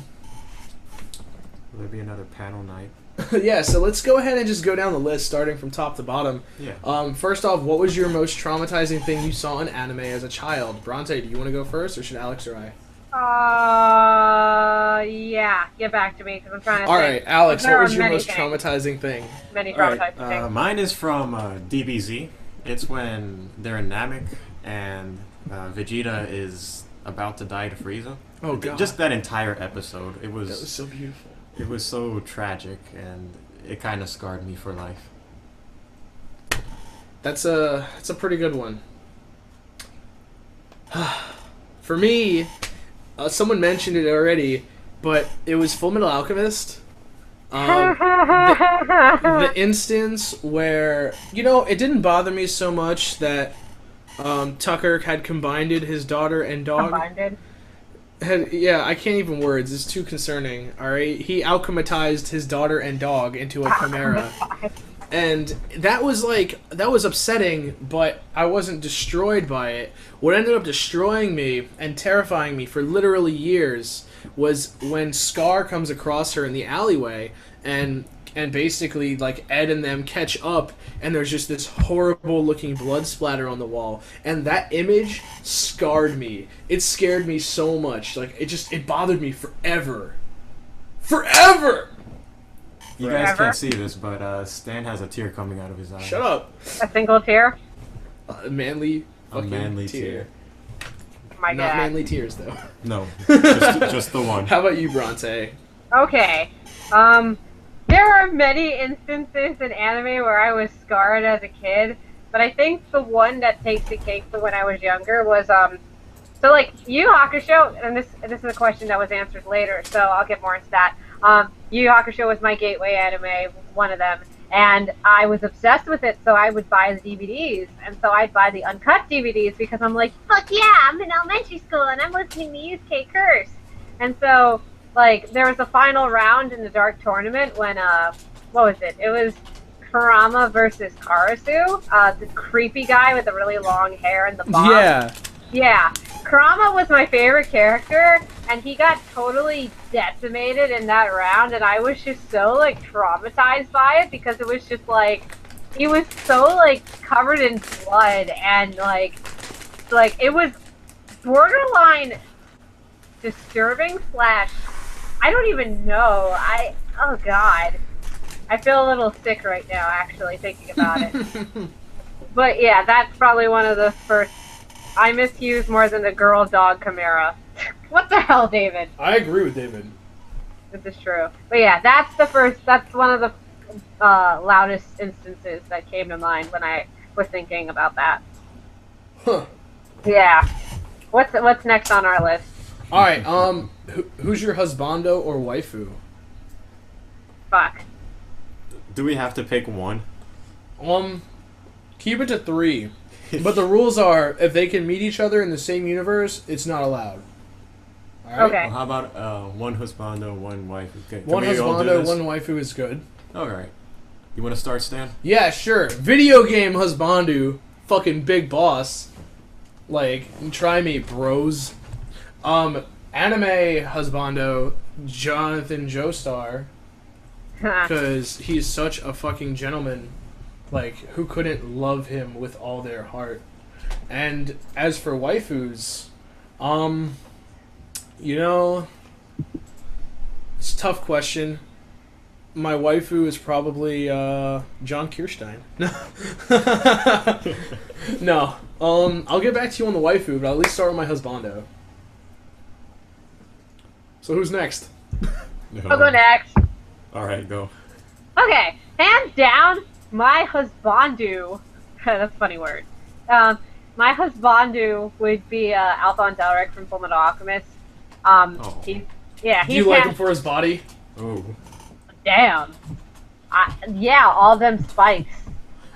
there be another panel night? Yeah, so let's go ahead and just go down the list, starting from top to bottom. Yeah. First off, what was your most traumatizing thing you saw in anime as a child? Bronte, do you want to go first, or should Alex or I? Yeah. Get back to me because I'm trying to. All think. right, Alex, There what are was your many most things. traumatizing thing? Many All right, traumatizing things. mine is from DBZ. It's when they're in Namek and Vegeta is about to die to Frieza. Oh god, Just that entire episode. It that was was so beautiful. it was so tragic, and it kind of scarred me for life. That's a pretty good one. For me, someone mentioned it already, but it was Full Metal Alchemist. The instance where, it didn't bother me so much that Tucker had combined his daughter and dog. Combined. Yeah, I can't even words. It's too concerning. All right, he alchematized his daughter and dog into a chimera, and that was upsetting. But I wasn't destroyed by it. What ended up destroying me and terrifying me for literally years was when Scar comes across her in the alleyway, and basically like Ed and them catch up, and there's just this horrible looking blood splatter on the wall, and that image scarred me. It scared me so much. Like it bothered me forever. You guys can't see this, but Stan has a tear coming out of his eye. Shut up. A single tear. A manly A fucking manly tear. tear. My Not God. manly tears though. No, just the one. How about you, Bronte? Okay. There are many instances in anime where I was scarred as a kid, but I think the one that takes the cake for when I was younger was so like Yu Yu Hakusho, and this is a question that was answered later, so I'll get more into that. Yu Yu Hakusho was my gateway anime, one of them, and I was obsessed with it, so I would buy the DVDs, and so I'd buy the uncut DVDs because I'm like, fuck yeah, I'm in elementary school and I'm listening to Yusuke curse, and so. Like, there was a final round in the Dark Tournament when, what was it? It was Kurama versus Karasu, the creepy guy with the really long hair and the bob. Yeah. Yeah. Kurama was my favorite character, and he got totally decimated in that round, and I was just so, like, traumatized by it because it was just, like, he was so, like, covered in blood, and, like, it was borderline disturbing / I don't even know. Oh god. I feel a little sick right now, actually, thinking about it. But yeah, that's probably one of the first. I miss Hughes more than the girl dog chimera. What the hell, David? I agree with David. This is true. But yeah, that's one of the loudest instances that came to mind when I was thinking about that. Huh. Yeah. What's next on our list? All right. Who's your husbando or waifu? Fuck. Do we have to pick one? Keep it to 3. But the rules are, if they can meet each other in the same universe, it's not allowed. All right? Okay. Well, how about one husbando, one wife? Okay. One Can we all do husbando, this? one waifu is good. All right. You want to start, Stan? Yeah, sure. Video game husbando, fucking big boss. Like, try me, bros. Anime husbando, Jonathan Joestar, because he's such a fucking gentleman. Like, who couldn't love him with all their heart? And as for waifus, it's a tough question. My waifu is probably John Kirstein. No. I'll get back to you on the waifu, but I'll at least start with my husbando. So who's next? I'll go next. All right, go. Okay, hands down, my husbandu. That's a funny word. My husbandu would be Alphonse Elric from Fullmetal Alchemist. Oh. He's Do you like him for his body? Oh. Damn. Yeah, all them spikes.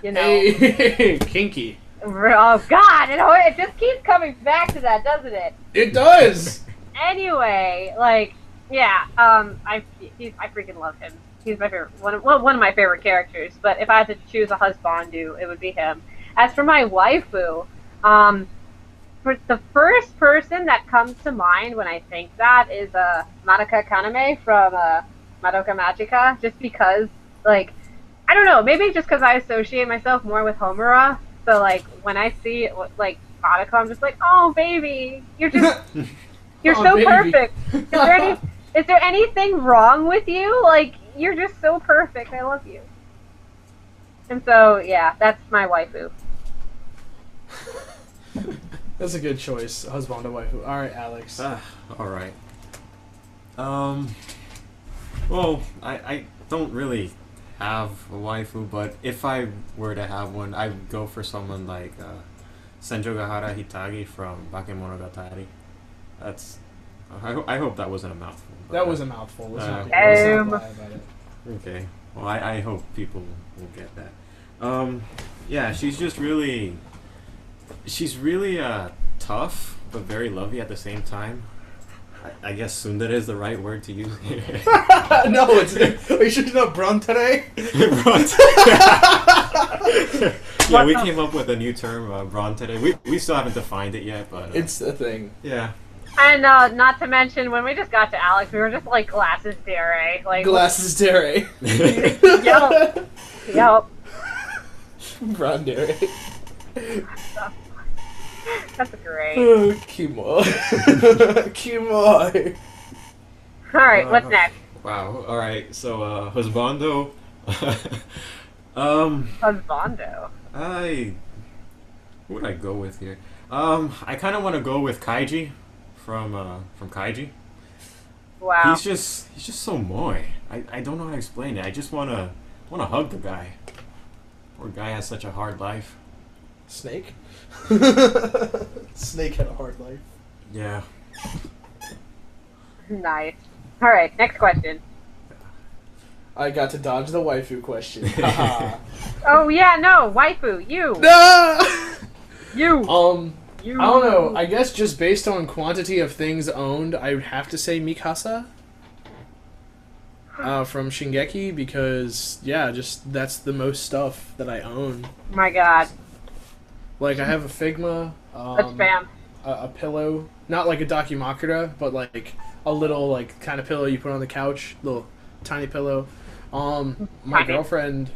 You know. Hey, kinky. Oh God! It just keeps coming back to that, doesn't it? It does. Anyway, like, yeah, I freaking love him. He's my favorite, one of my favorite characters. But if I had to choose a husbandu, it would be him. As for my waifu, for the first person that comes to mind when I think that is Madoka Kaname from Madoka Magica. Just because, like, I don't know, maybe just because I associate myself more with Homura. So like when I see like Madoka, I'm just like, oh baby, you're just. You're Oh, so baby. perfect. Is there anything wrong with you? Like, you're just so perfect. I love you. And so, yeah, that's my waifu. That's a good choice, husband and waifu. All right, Alex. All right. Well, I don't really have a waifu, but if I were to have one, I'd go for someone like Senjogahara Hitagi from Bakemonogatari. That's. I hope that wasn't a mouthful. That was a mouthful. Let's not lie about it. Okay. Well, I hope people will get that. Yeah, she's really tough, but very lovely at the same time. I guess tsundere is the right word to use here. No, it's. Are you sure it's not Bronte? Bronte. Yeah, we came up with a new term, Bronte. We still haven't defined it yet, but It's a thing. yeah. And not to mention, when we just got to Alex, we were just like glasses dere. Like, Glasses dere. Yup. Yup. Brandere. That's great. Kimo. Kimo. Alright, what's next? Wow. All right. So, husbando. Husbando. Who would I go with here? I kind of want to go with Kaiji from Kaiji. Wow. He's just so moy. I don't know how to explain it. I just wanna hug the guy. Poor guy has such a hard life. Snake? Snake had a hard life. Yeah. Nice. Alright, next question. I got to dodge the waifu question. Haha. Oh, yeah, no, waifu, you. No! You. I don't know. I guess just based on quantity of things owned, I would have to say Mikasa from Shingeki because, yeah, just that's the most stuff that I own. My god. Like, I have a Figma, That's spam. a pillow, not like a Dakimakura, but like a little, like, kind of pillow you put on the couch, little tiny pillow. My Tiny. girlfriend,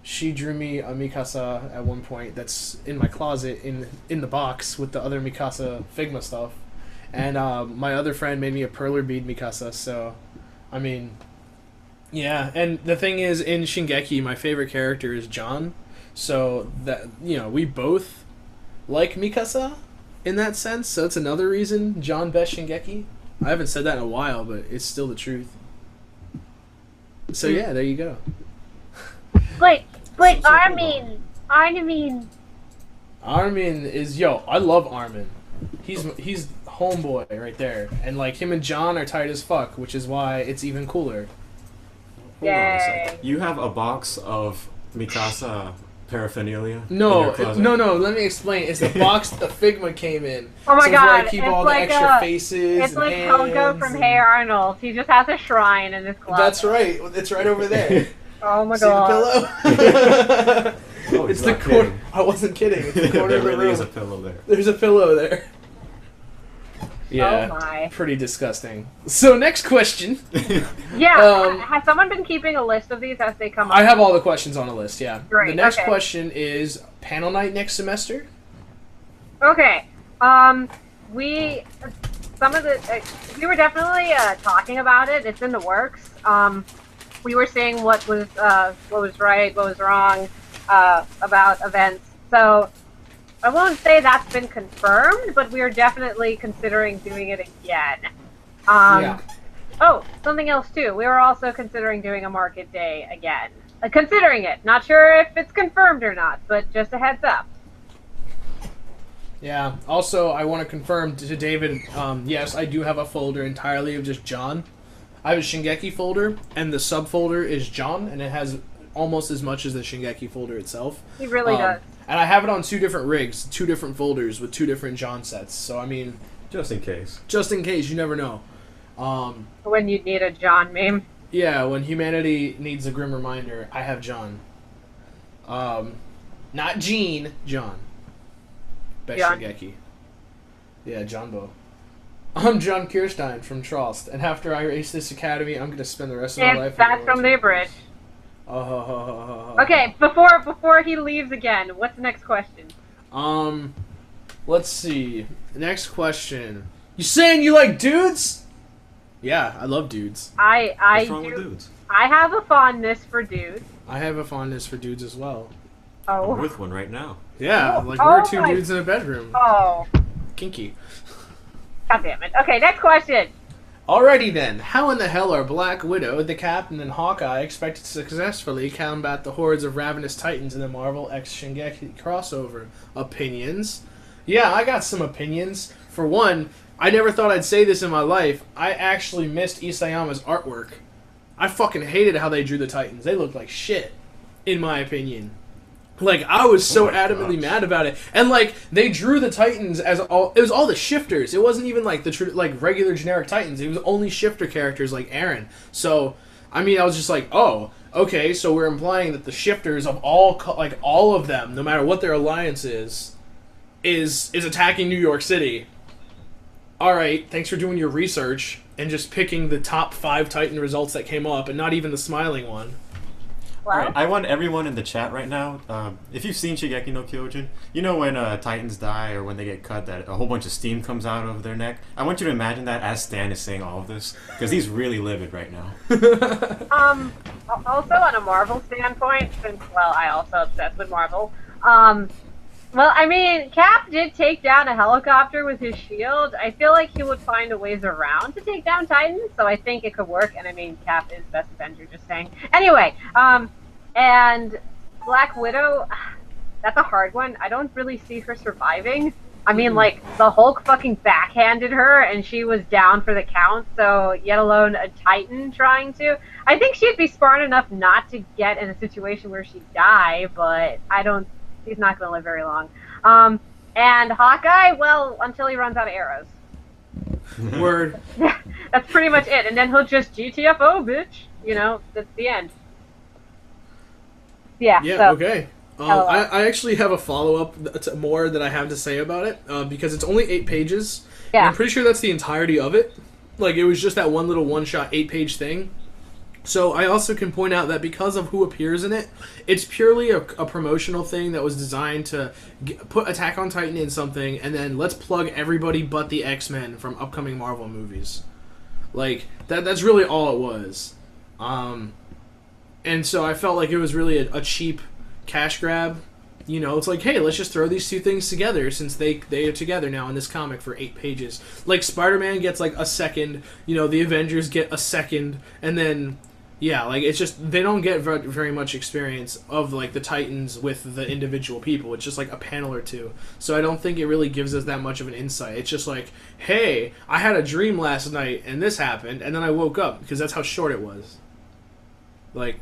she drew me a Mikasa at one point that's in my closet in the box with the other Mikasa Figma stuff. And my other friend made me a perler bead Mikasa, so I mean, yeah. And the thing is, in Shingeki, my favorite character is John, so that, you know, we both like Mikasa in that sense, so it's another reason John best Shingeki. I haven't said that in a while, but it's still the truth. So yeah, there you go. But So Armin. Armin is, yo, I love Armin. He's homeboy right there, and like him and John are tight as fuck, which is why it's even cooler. Hold on a Yay. second. You have a box of Mikasa paraphernalia? in No, your closet? no. Let me explain. It's the box the Figma came in. Oh my so it's where I god, keep it's all like the extra faces. it's and like Helga from hands Hey and- Arnold. He just has a shrine in his closet. That's right. It's right over there. Oh my See god. the pillow? Oh, It's he's the not corner. kidding. I wasn't kidding. It's the corner There of the really room. is a pillow there. There's a pillow there. Yeah. Oh my. Pretty disgusting. So next question. Yeah. Um, has someone been keeping a list of these as they come up? I have all the questions on the list, yeah. Great, The next okay. question is panel night next semester? Okay. We were definitely talking about it. It's in the works. We were seeing what was right, what was wrong about events. So I won't say that's been confirmed, but we are definitely considering doing it again. Yeah. Oh, something else too. We were also considering doing a market day again. Considering it. Not sure if it's confirmed or not, but just a heads up. Yeah. Also, I want to confirm to David, yes, I do have a folder entirely of just John. I have a Shingeki folder, and the subfolder is John, and it has almost as much as the Shingeki folder itself. He really does. And I have it on 2 different rigs, 2 different folders with 2 different John sets. So, I mean, Just in case. just in case, you never know. When you need a John meme. Yeah, when humanity needs a grim reminder, I have John. Not Gene, John. Best John. Shingeki. Yeah, Johnbo. I'm John Kirstein from Trost, and after I ace this academy, I'm gonna spend the rest of my life. If that's from the bridge. Okay, before he leaves again, what's the next question? Let's see. Next question. You saying you like dudes? Yeah, I love dudes. I What's wrong with do. dudes? I have a fondness for dudes. I have a fondness for dudes as well. Oh. I'm with one right now. Yeah, Oh, like we're oh two my- dudes in a bedroom. Oh. Kinky. God damn it. Okay, next question. Alrighty then, how in the hell are Black Widow, the Captain, and Hawkeye expected to successfully combat the hordes of ravenous titans in the Marvel x Shingeki crossover? Opinions? Yeah, I got some opinions. For one, I never thought I'd say this in my life. I actually missed Isayama's artwork. I fucking hated how they drew the titans. They looked like shit, in my opinion. Like, I was so adamantly mad about it. And, like, they drew the Titans as all... It was all the shifters. It wasn't even, like, the regular generic Titans. It was only shifter characters like Aaron. So, I mean, I was just like, oh, okay, so we're implying that the shifters of all of them, no matter what their alliance is attacking New York City. Alright, thanks for doing your research and just picking the top 5 Titan results that came up and not even the smiling one. Well, Alright, I want everyone in the chat right now, if you've seen Shingeki no Kyojin, you know when Titans die or when they get cut that a whole bunch of steam comes out of their neck? I want you to imagine that as Stan is saying all of this, because he's really livid right now. Also on a Marvel standpoint, since, well, I also obsessed with Marvel, well, I mean, Cap did take down a helicopter with his shield. I feel like he would find a ways around to take down Titans, so I think it could work. And I mean, Cap is best Avenger, just saying. Anyway, and Black Widow, that's a hard one. I don't really see her surviving. I mean, like, the Hulk fucking backhanded her, and she was down for the count, so yet alone a Titan trying to. I think she'd be smart enough not to get in a situation where she'd die, but he's not going to live very long. And Hawkeye, well, until he runs out of arrows. Word. That's pretty much it. And then he'll just GTFO, bitch. You know, that's the end. Yeah, Yeah, so, okay. I actually have a follow-up more that I have to say about it, because it's only 8 pages. Yeah. And I'm pretty sure that's the entirety of it. Like, it was just that one little one-shot 8-page thing. So I also can point out that because of who appears in it, it's purely a promotional thing that was designed to put Attack on Titan in something, and then let's plug everybody but the X-Men from upcoming Marvel movies. Like, that's really all it was. And so I felt like it was really a cheap cash grab. You know, it's like, hey, let's just throw these two things together since they are together now in this comic for 8 pages. Like, Spider-Man gets, like, a second, you know, the Avengers get a second, and then... Yeah, like, it's just, they don't get very much experience of, like, the Titans with the individual people. It's just, like, a panel or two. So I don't think it really gives us that much of an insight. It's just like, hey, I had a dream last night, and this happened, and then I woke up, because that's how short it was. Like,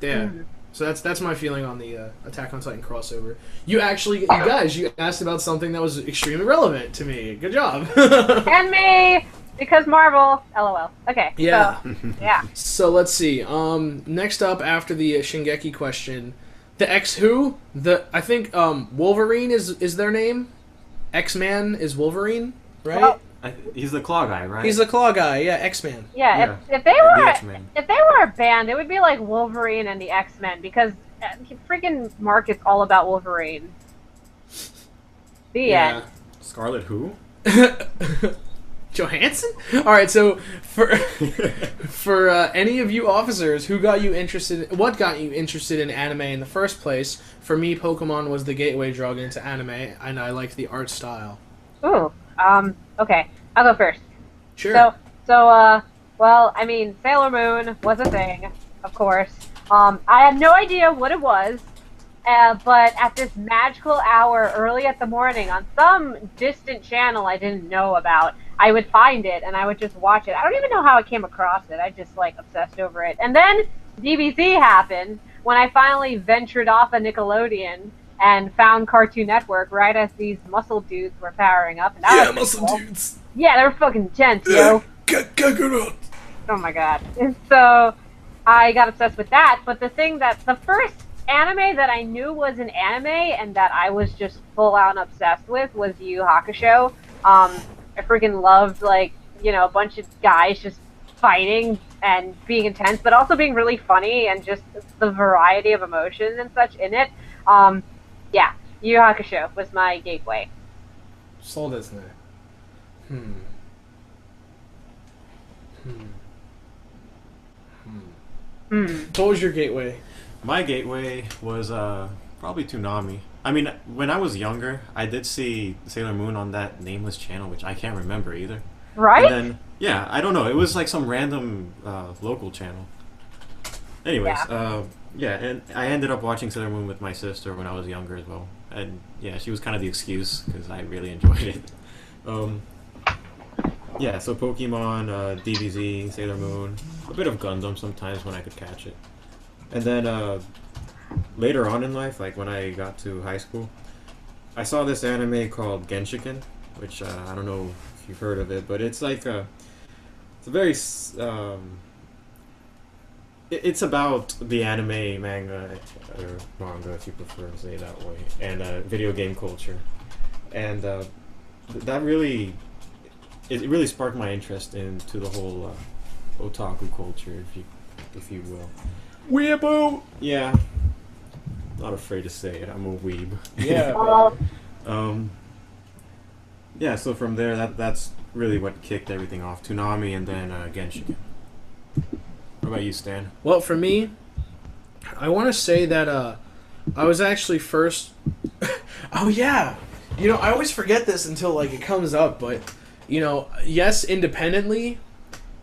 yeah. So that's my feeling on the Attack on Titan crossover. You guys, you asked about something that was extremely relevant to me. Good job. And me! Because Marvel, LOL. Okay. Yeah. So, yeah. So let's see. Next up after the Shingeki question, the X-Who? I think Wolverine is their name. X-Man is Wolverine, right? Well, He's the claw guy, right? He's the claw guy. Yeah, X-Man. yeah, Yeah. if they The X-Men. were a band, it would be like Wolverine and the X-Men, because freaking Market's all about Wolverine. The end. Scarlet who? Johansson? All right, so for any of you officers, what got you interested in anime in the first place? For me, Pokemon was the gateway drug into anime, and I liked the art style. Ooh. Okay. I'll go first. Sure. Well, I mean, Sailor Moon was a thing, of course. I had no idea what it was, but at this magical hour early at the morning on some distant channel I didn't know about, I would find it and I would just watch it. I don't even know how I came across it. I just, like, obsessed over it. And then DBZ happened when I finally ventured off of Nickelodeon and found Cartoon Network right as these muscle dudes were powering up. And that was cool. dudes. Yeah, they were fucking intense, yo. Oh my god. And so I got obsessed with that, but the first anime that I knew was an anime and that I was just full on obsessed with was Yu Yu Hakusho. I freaking loved, like, you know, a bunch of guys just fighting and being intense, but also being really funny and just the variety of emotions and such in it. Yeah, Yu Yu Hakusho was my gateway. Sold, isn't it? What was your gateway? My gateway was probably Toonami. I mean, when I was younger, I did see Sailor Moon on that nameless channel, which I can't remember either. Right? And then, yeah, I don't know. It was like some random local channel. Anyways, yeah, and I ended up watching Sailor Moon with my sister when I was younger as well. And yeah, she was kind of the excuse because I really enjoyed it. Yeah, so Pokemon, DBZ, Sailor Moon, a bit of Gundam sometimes when I could catch it. And then later on in life, like when I got to high school, I saw this anime called Genshiken, which I don't know if you've heard of it, but it's like it's a very it's about the anime, manga, or manga if you prefer to say it that way, and video game culture, and that really it really sparked my interest into the whole otaku culture, if you will. Weeaboo! Yeah, not afraid to say it. I'm a weeb. Yeah. Yeah. So from there, that's really what kicked everything off. Toonami and then Genshiken. What about you, Stan? Well, for me, I want to say that I was actually first. Oh yeah, you know, I always forget this until like it comes up, but you know, yes, independently,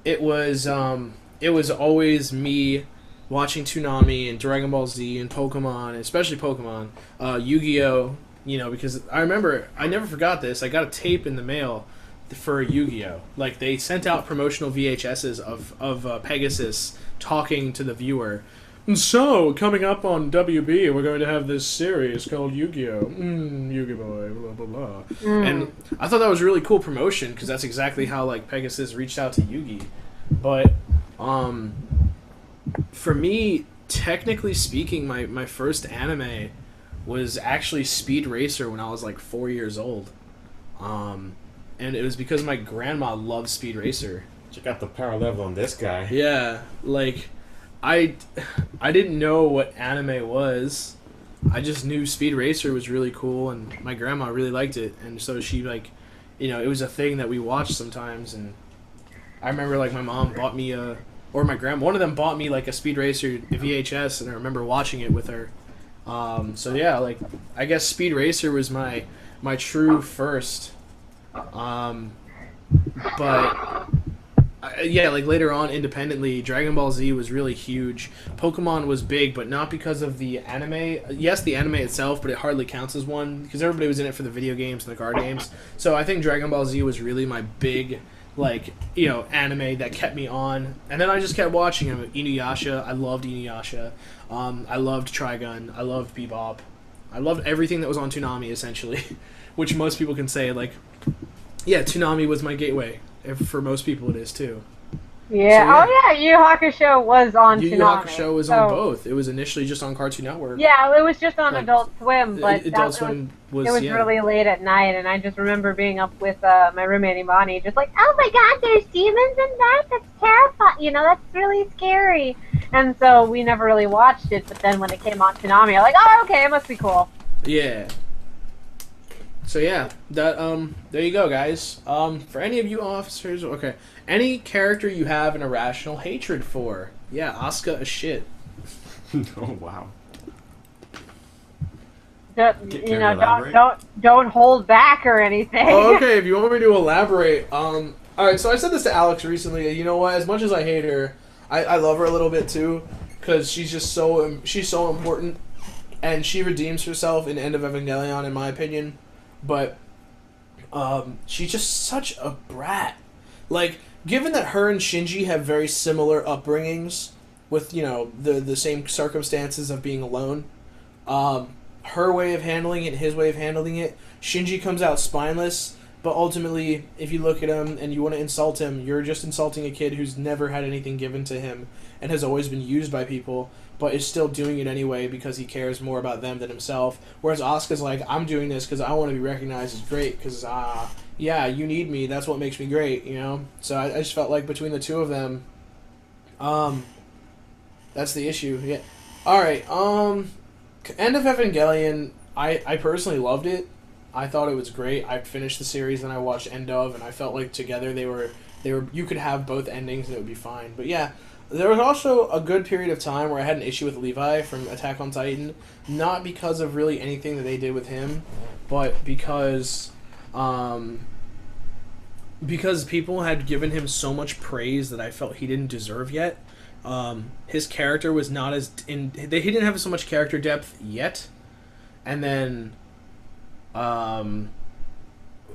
it was always me watching Toonami and Dragon Ball Z and Pokemon, especially Pokemon, Yu-Gi-Oh. You know, because I remember I never forgot this. I got a tape in the mail for Yu-Gi-Oh! Like they sent out promotional VHSs of Pegasus talking to the viewer. And so, coming up on WB, we're going to have this series called Yu-Gi-Oh! Yu-Gi Boy, blah blah blah. And I thought that was really cool promotion because that's exactly how like Pegasus reached out to Yugi. But for me, technically speaking, my first anime was actually Speed Racer when I was like 4 years old. And it was because my grandma loved Speed Racer. Check out the power level on this guy. Yeah, like I didn't know what anime was. I just knew Speed Racer was really cool, and my grandma really liked it, and so she like, you know, it was a thing that we watched sometimes. And I remember like my mom bought me or my grandma, one of them bought me like a Speed Racer VHS, and I remember watching it with her. So yeah, like I guess Speed Racer was my true first. But yeah, like later on, independently, Dragon Ball Z was really huge. Pokemon was big, but not because of the anime. Yes, the anime itself, but it hardly counts as one because everybody was in it for the video games and the card games. So I think Dragon Ball Z was really my big, like, you know, anime that kept me on. And then I just kept watching them. Inuyasha, I loved Inuyasha. I loved Trigun. I loved Bebop. I loved everything that was on Toonami, essentially, which most people can say, like, yeah, Toonami was my gateway. For most people, it is too. Yeah. So, yeah. Oh yeah, Yu Yu Hakusho was on Yu Yu Toonami. Hakusho was on both. It was initially just on Cartoon Network. Yeah, it was just on Like, Adult Swim, but Adult Swim was it was yeah. really late at night, and I just remember being up with my roommate Imani, just like, oh my god, there's demons in that? That's terrifying. You know, that's really scary. And so we never really watched it, but then when it came on Toonami, I'm like, oh, okay, it must be cool. Yeah. So yeah, that there you go, guys. For any of you officers, okay, any character you have an irrational hatred for, yeah, Asuka a shit. Oh wow. You know, don't hold back or anything. Oh, okay, if you want me to elaborate, all right. So I said this to Alex recently. You know what? As much as I hate her, I love her a little bit too, because she's just so important, and she redeems herself in End of Evangelion, in my opinion. But she's just such a brat. Like, given that her and Shinji have very similar upbringings, with, you know, the same circumstances of being alone, her way of handling it, his way of handling it, Shinji comes out spineless. But ultimately, if you look at him and you want to insult him, you're just insulting a kid who's never had anything given to him and has always been used by people, but is still doing it anyway because he cares more about them than himself. Whereas Asuka's like, I'm doing this because I want to be recognized as great because, yeah, you need me. That's what makes me great, you know? So I just felt like between the two of them, that's the issue. Yeah. All right. End of Evangelion, I personally loved it. I thought it was great. I finished the series and I watched End of, and I felt like together they were You could have both endings and it would be fine. But yeah, there was also a good period of time where I had an issue with Levi from Attack on Titan, not because of really anything that they did with him, but because people had given him so much praise that I felt he didn't deserve yet. His character was not he didn't have so much character depth yet, and then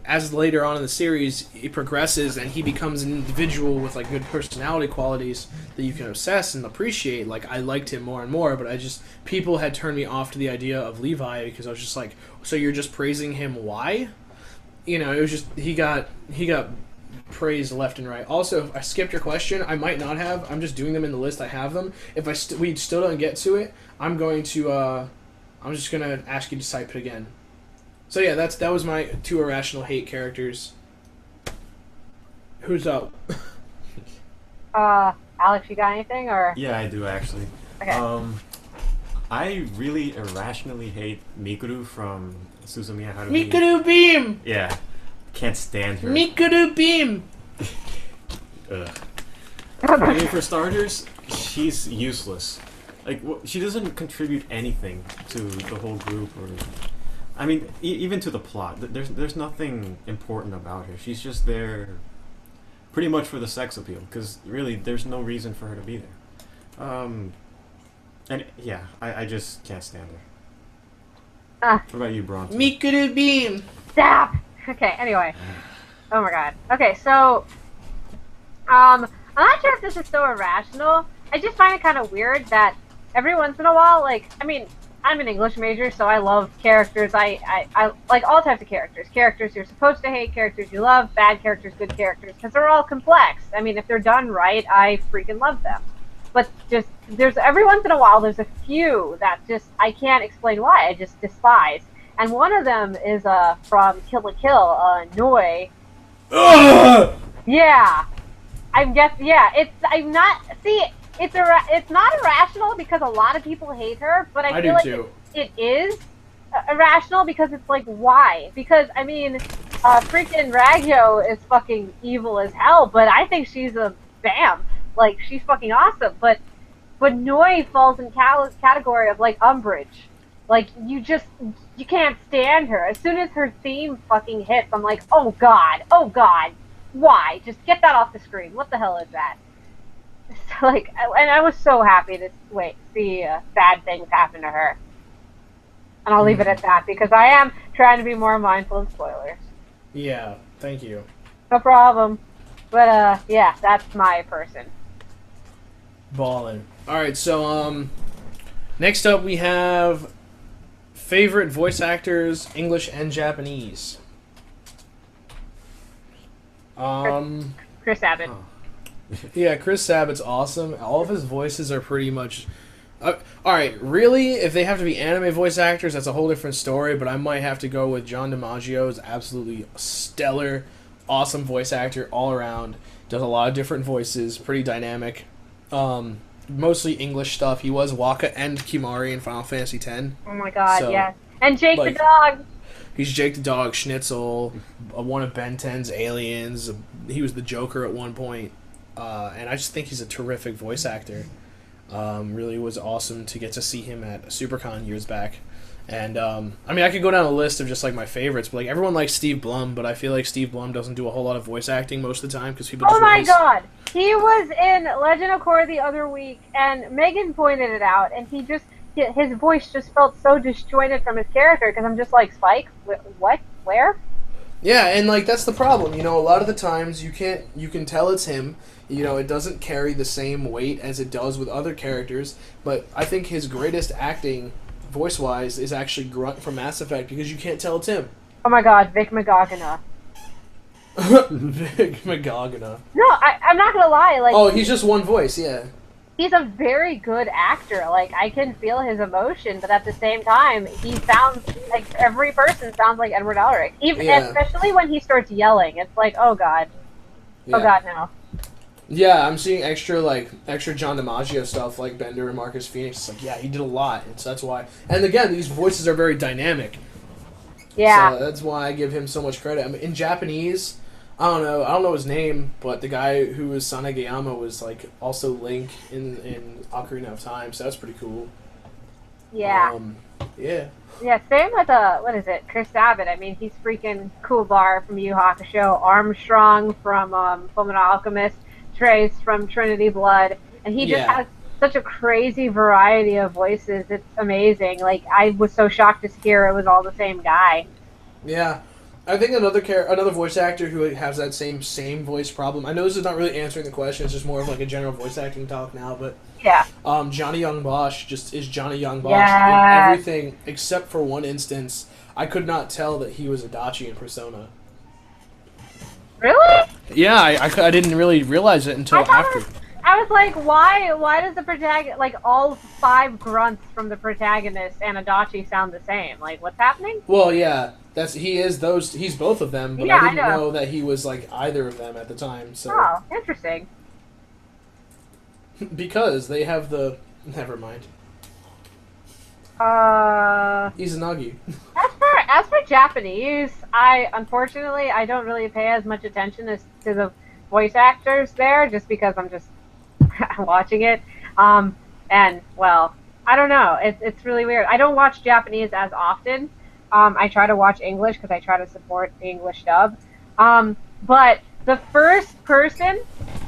as later on in the series it progresses and he becomes an individual with like good personality qualities that you can assess and appreciate. Like, I liked him more and more, but people had turned me off to the idea of Levi because I was just like, so you're just praising him, why? You know, it was just he got praised left and right. Also, if I skipped your question, I might not have. I'm just doing them in the list. I have them. If we still don't get to it, I'm just gonna ask you to type it again. So yeah, that was my 2 irrational hate characters. Who's up? Alex, you got anything or? Yeah, I do actually. Okay. I really irrationally hate Mikuru from Suzumiya Haruhi. Mikuru Beam! Yeah. Can't stand her. Mikuru Beam! Ugh. I mean, for starters, she's useless. Like, she doesn't contribute anything to the whole group, or, I mean, even to the plot. There's nothing important about her. She's just there, pretty much for the sex appeal. Because really, there's no reason for her to be there. And yeah, I just can't stand her. What about you, Bronte? Mikuru Beam! Stop! Okay, anyway. Oh my god. Okay, so, I'm not sure if this is so irrational. I just find it kind of weird that every once in a while, like, I mean, I'm an English major, so I love characters. I like all types of characters. Characters you're supposed to hate, characters you love, bad characters, good characters, because they're all complex. I mean, if they're done right, I freaking love them. But just, there's, every once in a while, there's a few that just, I can't explain why, I just despise. And one of them is from Kill la Kill, Noi. Yeah, it's not irrational because a lot of people hate her, but I feel like it is irrational because it's like, why? Because I mean, freaking Ragyo is fucking evil as hell, but I think she's a bam, like she's fucking awesome. But Noi falls in category of like Umbrage. Like, you can't stand her. As soon as her theme fucking hits, I'm like, oh god, why? Just get that off the screen. What the hell is that? So, like, and I was so happy to see bad things happen to her. And I'll leave it at that, because I am trying to be more mindful of spoilers. Yeah, thank you. No problem. But, yeah, that's my person. Ballin'. Alright, so, next up we have favorite voice actors, English and Japanese. Chris Abbott. Yeah, Chris Sabbatt's awesome. All of his voices are pretty much... Alright, really, if they have to be anime voice actors, that's a whole different story, but I might have to go with John DiMaggio. Is absolutely stellar, awesome voice actor all around. Does a lot of different voices, pretty dynamic. Mostly English stuff. He was Waka and Kimari in Final Fantasy X. Oh my god, so, yes. And Jake the dog! He's Jake the Dog, Schnitzel, one of Ben 10's aliens. He was the Joker at one point. And I just think he's a terrific voice actor. Really was awesome to get to see him at SuperCon years back. And, I mean, I could go down a list of just, like, my favorites, but, like, everyone likes Steve Blum, but I feel like Steve Blum doesn't do a whole lot of voice acting most of the time, because people just... Oh my god! He was in Legend of Korra the other week, and Megan pointed it out, and his voice just felt so disjointed from his character, because I'm just like, Spike? What? Where? Yeah, and, like, that's the problem, you know, a lot of the times you can tell it's him, you know, it doesn't carry the same weight as it does with other characters, but I think his greatest acting... voice-wise, is actually Grunt from Mass Effect, because you can't tell it's him. Oh my god, Vic Magogana. Vic Magogana. No, I'm not gonna lie, like... Oh, he's just one voice, yeah. He's a very good actor, like, I can feel his emotion, but at the same time, he sounds, like, every person sounds like Edward Elric. Especially when he starts yelling, it's like, oh god. Yeah. Oh god, no. Yeah, I'm seeing extra John DiMaggio stuff, like Bender and Marcus Phoenix. It's like, yeah, he did a lot, and so that's why. And again, these voices are very dynamic. Yeah. So that's why I give him so much credit. I mean, in Japanese, I don't know. I don't know his name, but the guy who was Sanagayama was like also Link in Ocarina of Time, so that's pretty cool. Yeah. Yeah. Yeah, same with, what is it, Chris Abbott. I mean, he's freaking Coolbar from Yu Yu Hakusho, Armstrong from Fullmetal Alchemist, Trace from Trinity Blood, and he just has such a crazy variety of voices. It's amazing. Like, I was so shocked to hear it was all the same guy. Yeah. I think another voice actor who has that same voice problem. I know this is not really answering the question. It's just more of like a general voice acting talk now. But yeah, Johnny Young Bosch just is Johnny Young Bosch yes. in everything except for one instance. I could not tell that he was Adachi in Persona. Really? Yeah, I didn't really realize it until after. I was like, why does the protagonist, like, all 5 grunts from the protagonist and Adachi sound the same? Like, what's happening? Well, yeah, he's both of them, but yeah, I didn't know that he was, like, either of them at the time, so. Oh, interesting. Because they have the... Never mind. Izanagi. As for Japanese, unfortunately, I don't really pay as much attention as to the voice actors there, just because I'm just watching it. And, well, I don't know. It's really weird. I don't watch Japanese as often. I try to watch English because I try to support the English dub. But the first person,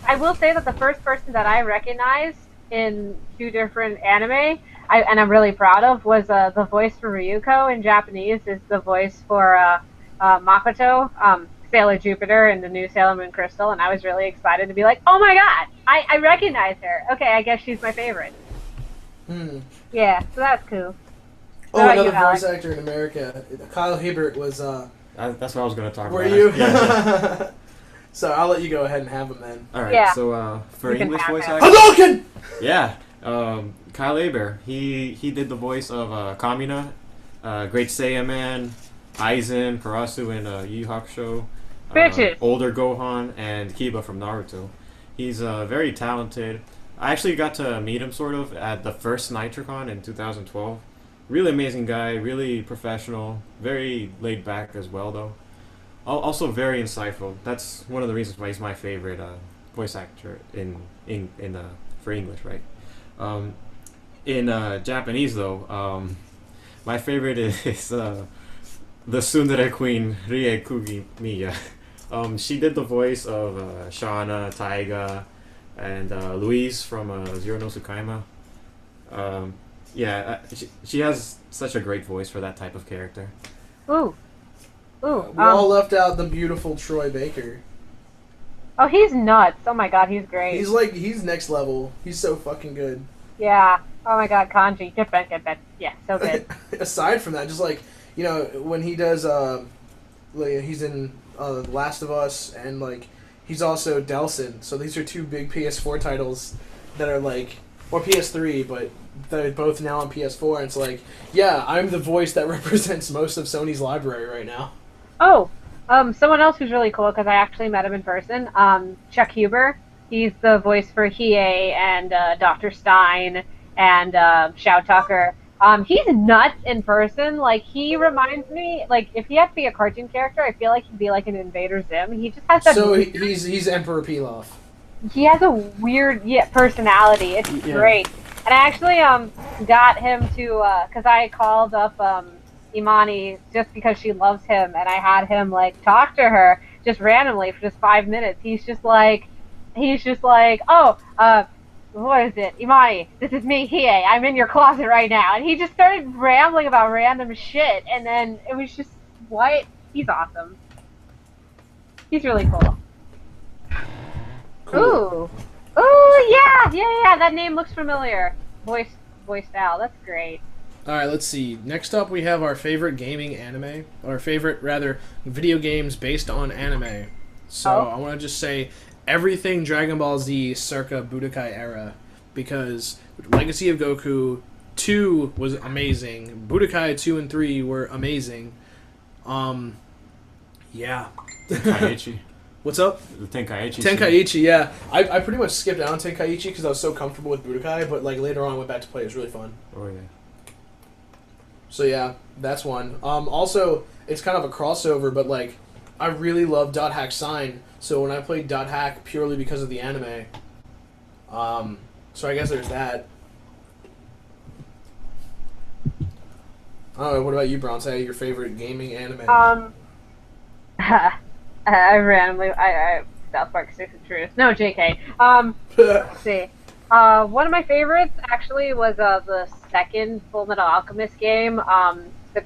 I will say that the first person that I recognized in 2 different anime, and I'm really proud of, was the voice for Ryuko in Japanese is the voice for Makoto, Sailor Jupiter in the new Sailor Moon Crystal, and I was really excited to be like, oh my god, I recognize her. Okay, I guess she's my favorite. Yeah, so that's cool. Oh, another voice actor in America, Kyle Hibbert was... That's what I was going to talk about. Were you? Yeah. So I'll let you go ahead and have him then. Alright, yeah. So for You English voice him. actor... Hadouken! Yeah, Kyle Aber. He did the voice of Kamina, Great Saiyaman, Aizen, Karasu in Yu Yu Hakusho, older Gohan, and Kiba from Naruto. He's very talented. I actually got to meet him sort of at the first NitroCon in 2012. Really amazing guy, really professional, very laid back as well though. Also very insightful. That's one of the reasons why he's my favorite voice actor for English, right? In Japanese though, my favorite is the Tsundere Queen Rie Kugimiya. She did the voice of Shauna, Taiga, and Louise from Zero no Tsukaima. Yeah, she has such a great voice for that type of character. Ooh. We all left out the beautiful Troy Baker. Oh, he's nuts. Oh my god, he's great. He's next level. He's so fucking good. Yeah. Oh my god, Kanji. Get back. Yeah, so good. Aside from that, just like, you know, when he does, he's in Last of Us, and like, he's also Delsin. So these are 2 big PS4 titles that are like, or PS3, but they're both now on PS4, and it's like, yeah, I'm the voice that represents most of Sony's library right now. Oh, someone else who's really cool, because I actually met him in person, Chuck Huber. He's the voice for Hiei and Dr. Stein and Shao Tucker. He's nuts in person. Like, he reminds me, like, if he had to be a cartoon character, I feel like he'd be like an Invader Zim. He just has that... So he's Emperor Pilaf. He has a weird personality. It's great. And I actually got him to, because I called up Imani just because she loves him, and I had him like talk to her just randomly for just 5 minutes. He's just like, oh, what is it, Imani? This is me, Hiei. I'm in your closet right now, and he just started rambling about random shit, and then it was just, what? He's awesome. He's really cool. Cool. Ooh, yeah. That name looks familiar. Voice style. That's great. All right, let's see. Next up, we have our favorite gaming anime, or favorite, rather, video games based on anime. So I want to just say everything Dragon Ball Z circa Budokai era, because Legacy of Goku 2 was amazing. Budokai 2 and 3 were amazing. Yeah. Tenkaichi. What's up? The Tenkaichi. Tenkaichi, yeah. I pretty much skipped out on Tenkaichi because I was so comfortable with Budokai, but like later on I went back to play. It was really fun. Oh yeah. So yeah, that's one. Also, it's kind of a crossover, but like I really love Dot Hack Sign, so when I played Dot Hack purely because of the anime, so I guess there's that. Oh, what about you, Bronte? Your favorite gaming anime? I South Park Six and Truth. No, JK. Let's see. One of my favorites actually was the second Full Metal Alchemist game. The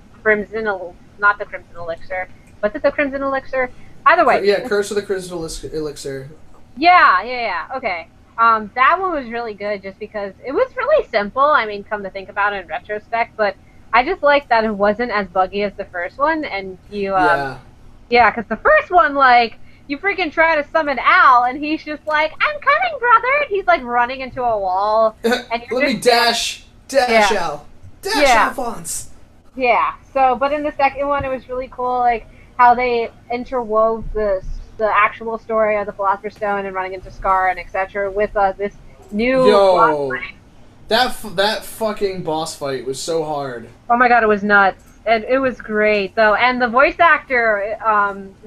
not the Crimson Elixir. Was it the Crimson Elixir? Either way. Yeah, Curse of the Crimson Elixir. Yeah. Okay. That one was really good just because it was really simple. I mean, come to think about it in retrospect, but I just liked that it wasn't as buggy as the first one, and yeah, because the first one, like, you freaking try to summon Al, and he's just like, "I'm coming, brother!" And he's like running into a wall, and Let me dash Al, Alphonse. Yeah. So, but in the second one, it was really cool, like how they interwove the actual story of the Philosopher's Stone and running into Scar and etc. with this new. Yo, that fucking boss fight was so hard. Oh my god, it was nuts. And it was great, though. And the voice actor,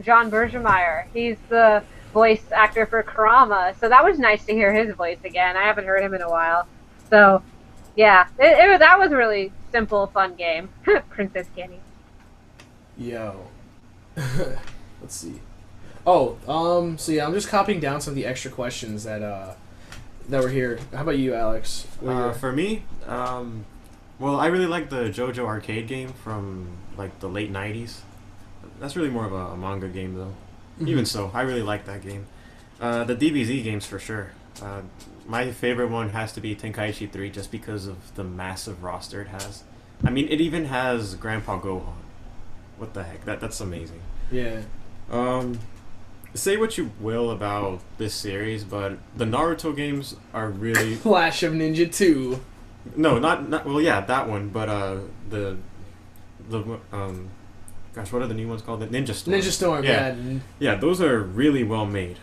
John Bergemeyer, he's the voice actor for Kurama. So that was nice to hear his voice again. I haven't heard him in a while. So, yeah, that was a really simple, fun game. Princess Kenny. Yo. Let's see. Oh, so yeah, I'm just copying down some of the extra questions that were here. How about you, Alex? For me, well, I really like the JoJo arcade game from like the late '90s. That's really more of a manga game, though. Mm-hmm. Even so, I really like that game. The DBZ games for sure. My favorite one has to be Tenkaichi 3, just because of the massive roster it has. I mean, it even has Grandpa Gohan. What the heck? That's amazing. Yeah. Say what you will about this series, but the Naruto games are really Clash of Ninja 2. No, not well. Yeah, that one. But the gosh, what are the new ones called? The Ninja Storm. Ninja Storm. Yeah. Yeah, those are really well made.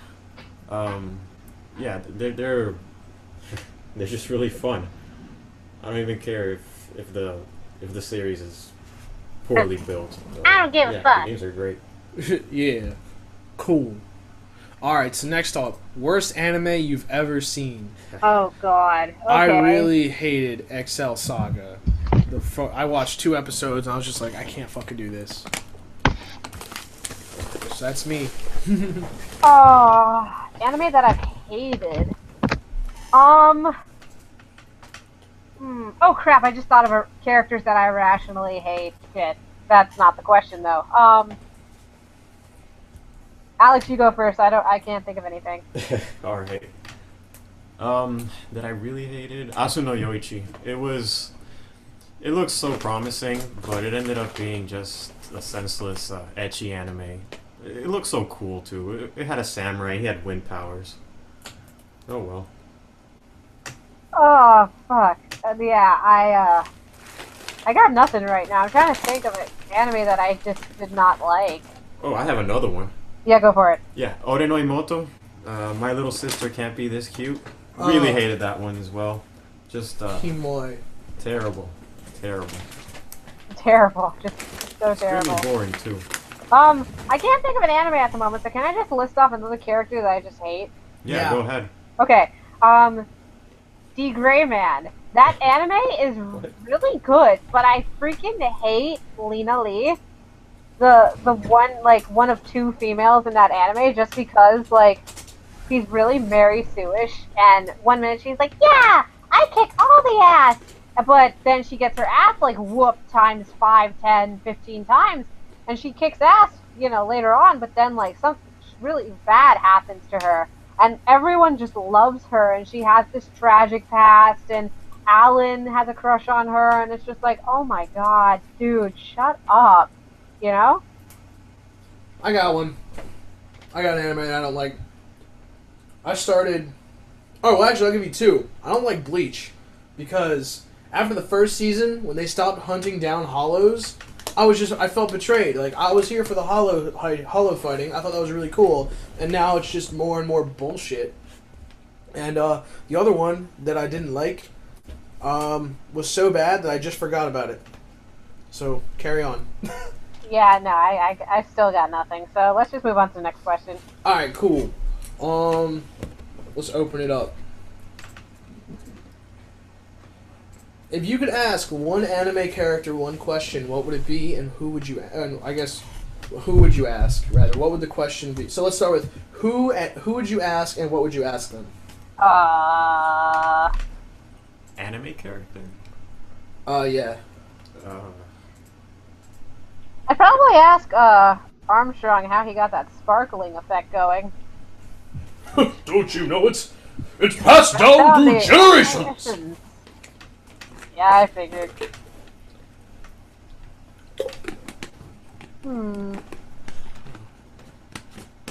Yeah, they're just really fun. I don't even care if the series is poorly built. I don't give a fuck. The games are great. Yeah. Cool. Alright, so next up, worst anime you've ever seen. Oh, God. Okay. I really hated Excel Saga. I watched 2 episodes and I was just like, I can't fucking do this. So that's me. Anime that I've hated. Oh crap, I just thought of characters that I rationally hate. Shit. That's not the question, though. Alex, you go first. I can't think of anything. All right. That I really hated Asuno Yoichi. It looks so promising, but it ended up being just a senseless, ecchi anime. It looked so cool too. It had a samurai. He had wind powers. Oh well. Oh fuck. Yeah, I got nothing right now. I'm trying to think of an anime that I just did not like. Oh, I have another one. Yeah, go for it. Yeah, Ore no Imoto. My Little Sister Can't Be This Cute. Really hated that one as well. Just Kimoy. terrible. Terrible. Just so terrible. Really boring too. I can't think of an anime at the moment, so can I just list off another character that I just hate? Yeah, go ahead. Okay. D. Gray Man. That anime is really good, but I freaking hate Lena Lee. The one of 2 females in that anime, just because like she's really Mary Sue-ish, and one minute she's like, yeah, I kick all the ass, but then she gets her ass like whooped times 5, 10, 15 times, and she kicks ass, later on, but then like something really bad happens to her, and everyone just loves her, and she has this tragic past, and Alan has a crush on her, and it's just like, oh my god, dude, shut up. I got one. I got an anime I don't like. I started... Oh, well, actually, I'll give you 2. I don't like Bleach. Because after the first season, when they stopped hunting down hollows, I felt betrayed. Like, I was here for the hollow fighting. I thought that was really cool. And now it's just more and more bullshit. And the other one that I didn't like was so bad that I just forgot about it. So, carry on. Yeah, no, I still got nothing. So let's just move on to the next question. All right, cool. Let's open it up. If you could ask one anime character one question, what would it be, and who would you? I guess, who would you ask? Rather, what would the question be? So let's start with who would you ask, and what would you ask them? Anime character? Yeah. I'd probably ask Armstrong how he got that sparkling effect going. Don't you know it's passed down through generations? Yeah, I figured.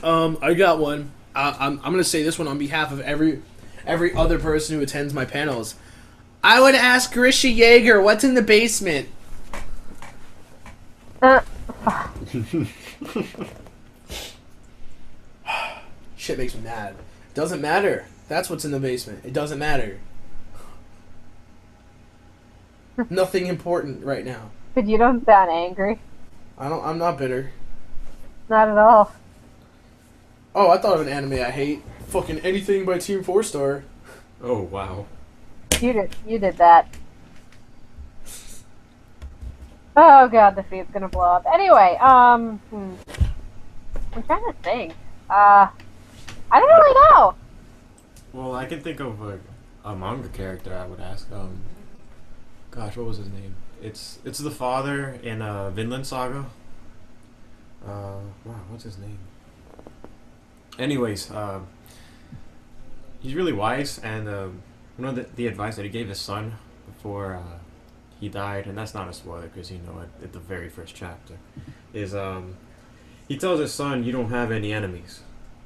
I got one. I'm gonna say this one on behalf of every other person who attends my panels. I would ask Grisha Yeager, what's in the basement? Shit makes me mad. Doesn't matter. That's what's in the basement. It doesn't matter. Nothing important right now. But you don't sound angry. I'm not bitter. Not at all. Oh, I thought of an anime I hate. Fucking anything by Team 4-Star. Oh, wow. You did that. Oh god, the feed's gonna blow up. Anyway, I'm trying to think. I don't really know. Well, I can think of a manga character I would ask. Gosh, what was his name? It's the father in Vinland Saga. Wow, what's his name? Anyways, he's really wise, and one of the advice that he gave his son before he died, and that's not a spoiler because you know it at the very first chapter, is he tells his son, you don't have any enemies,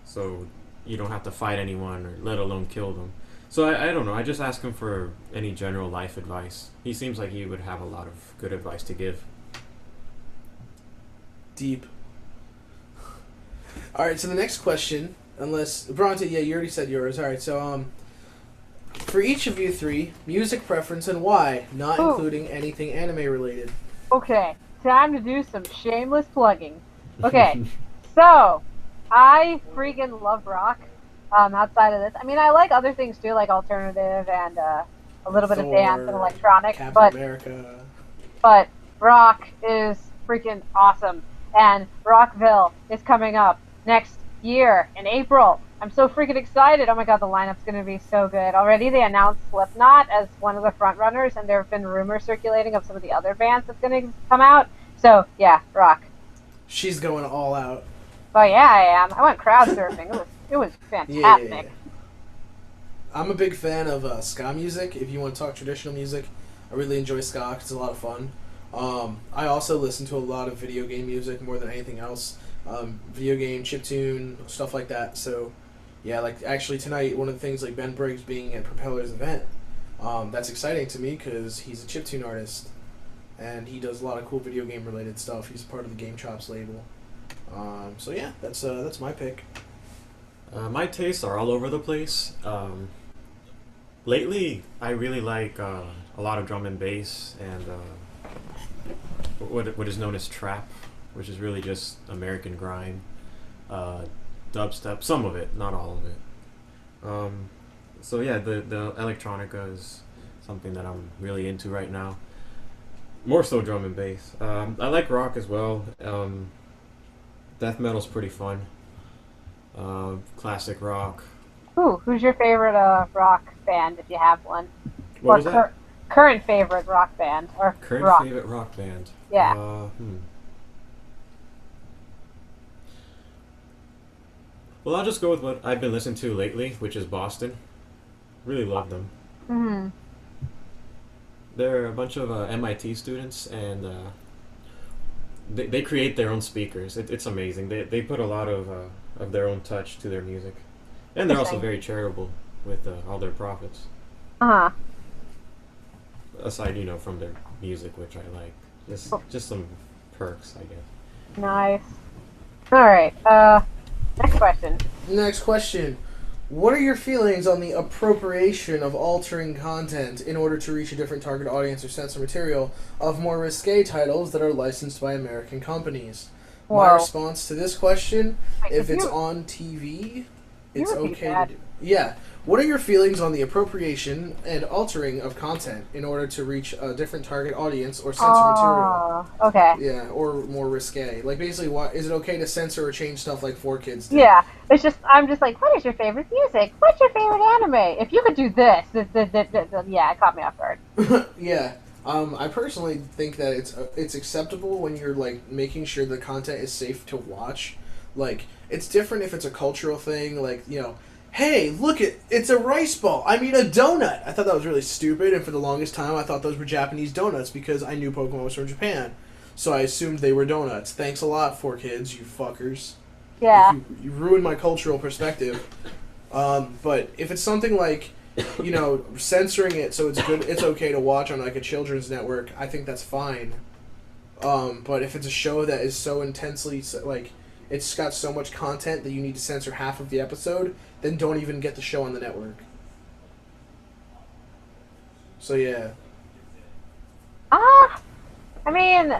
so you don't have to fight anyone or let alone kill them. So I don't know, I just ask him for any general life advice. He seems like he would have a lot of good advice to give. Deep. Alright, so the next question, unless... Bronte, yeah, you already said yours. Alright, so, for each of you three, music preference and why, not including anything anime related. Okay, time to do some shameless plugging. Okay, so, I freaking love rock. Outside of this, I mean, I like other things too, like alternative and a little bit of dance and electronic. Captain America. But rock is freaking awesome, and Rockville is coming up next year in April. I'm so freaking excited. Oh my god, the lineup's going to be so good. Already they announced Slipknot as one of the front runners, and there have been rumors circulating of some of the other bands that's going to come out. So yeah, rock. She's going all out. Oh yeah, I am. I went crowd surfing. It was fantastic. Yeah. I'm a big fan of ska music. If you want to talk traditional music, I really enjoy ska. It's a lot of fun. I also listen to a lot of video game music more than anything else. Video game, chiptune, stuff like that. So, yeah, like actually tonight, one of the things like Ben Briggs being at Propeller's event, that's exciting to me because he's a chiptune artist, and he does a lot of cool video game related stuff. He's part of the Game Chops label. So yeah, that's my pick. My tastes are all over the place. Lately, I really like a lot of drum and bass and what is known as trap, which is really just American grime, dubstep, some of it, not all of it. So yeah, the electronica is something that I'm really into right now. More so drum and bass. I like rock as well. Death metal's pretty fun. Classic rock. Ooh, who's your favorite rock band if you have one? What was that? Current favorite rock band or Current rock. favorite rock band. Yeah. Well, I'll just go with what I've been listening to lately, which is Boston. Really love them. Mm-hmm. They're a bunch of MIT students, and they create their own speakers. It's amazing. They put a lot of their own touch to their music, and they're also very charitable with all their profits. Uh-huh. Aside, from their music, which I like. Just some perks, I guess. Nice. All right. Next question. Next question. what are your feelings on the appropriation of altering content in order to reach a different target audience or censor material of more risque titles that are licensed by American companies? My Well, response to this question, if it's you- on TV, you it's repeat okay that. to do. Yeah. What are your feelings on the appropriation and altering of content in order to reach a different target audience or censor material? Okay. Yeah, or more risque. Like, basically, what is it okay to censor or change stuff like 4Kids did? Yeah, I'm just like, what is your favorite music? What's your favorite anime? If you could do this, yeah, it caught me off guard. Yeah. I personally think that it's acceptable when you're like making sure the content is safe to watch. Like, it's different if it's a cultural thing, like, hey, look, it's a rice ball. I mean, a donut. I thought that was really stupid, and for the longest time, I thought those were Japanese donuts because I knew Pokemon was from Japan. So I assumed they were donuts. Thanks a lot, 4Kids, you fuckers. Yeah. You ruined my cultural perspective. But if it's something like, censoring it so it's okay to watch on like a children's network, I think that's fine. But if it's a show that is so intensely, like, it's got so much content that you need to censor half of the episode, then don't even get the show on the network. So yeah. I mean,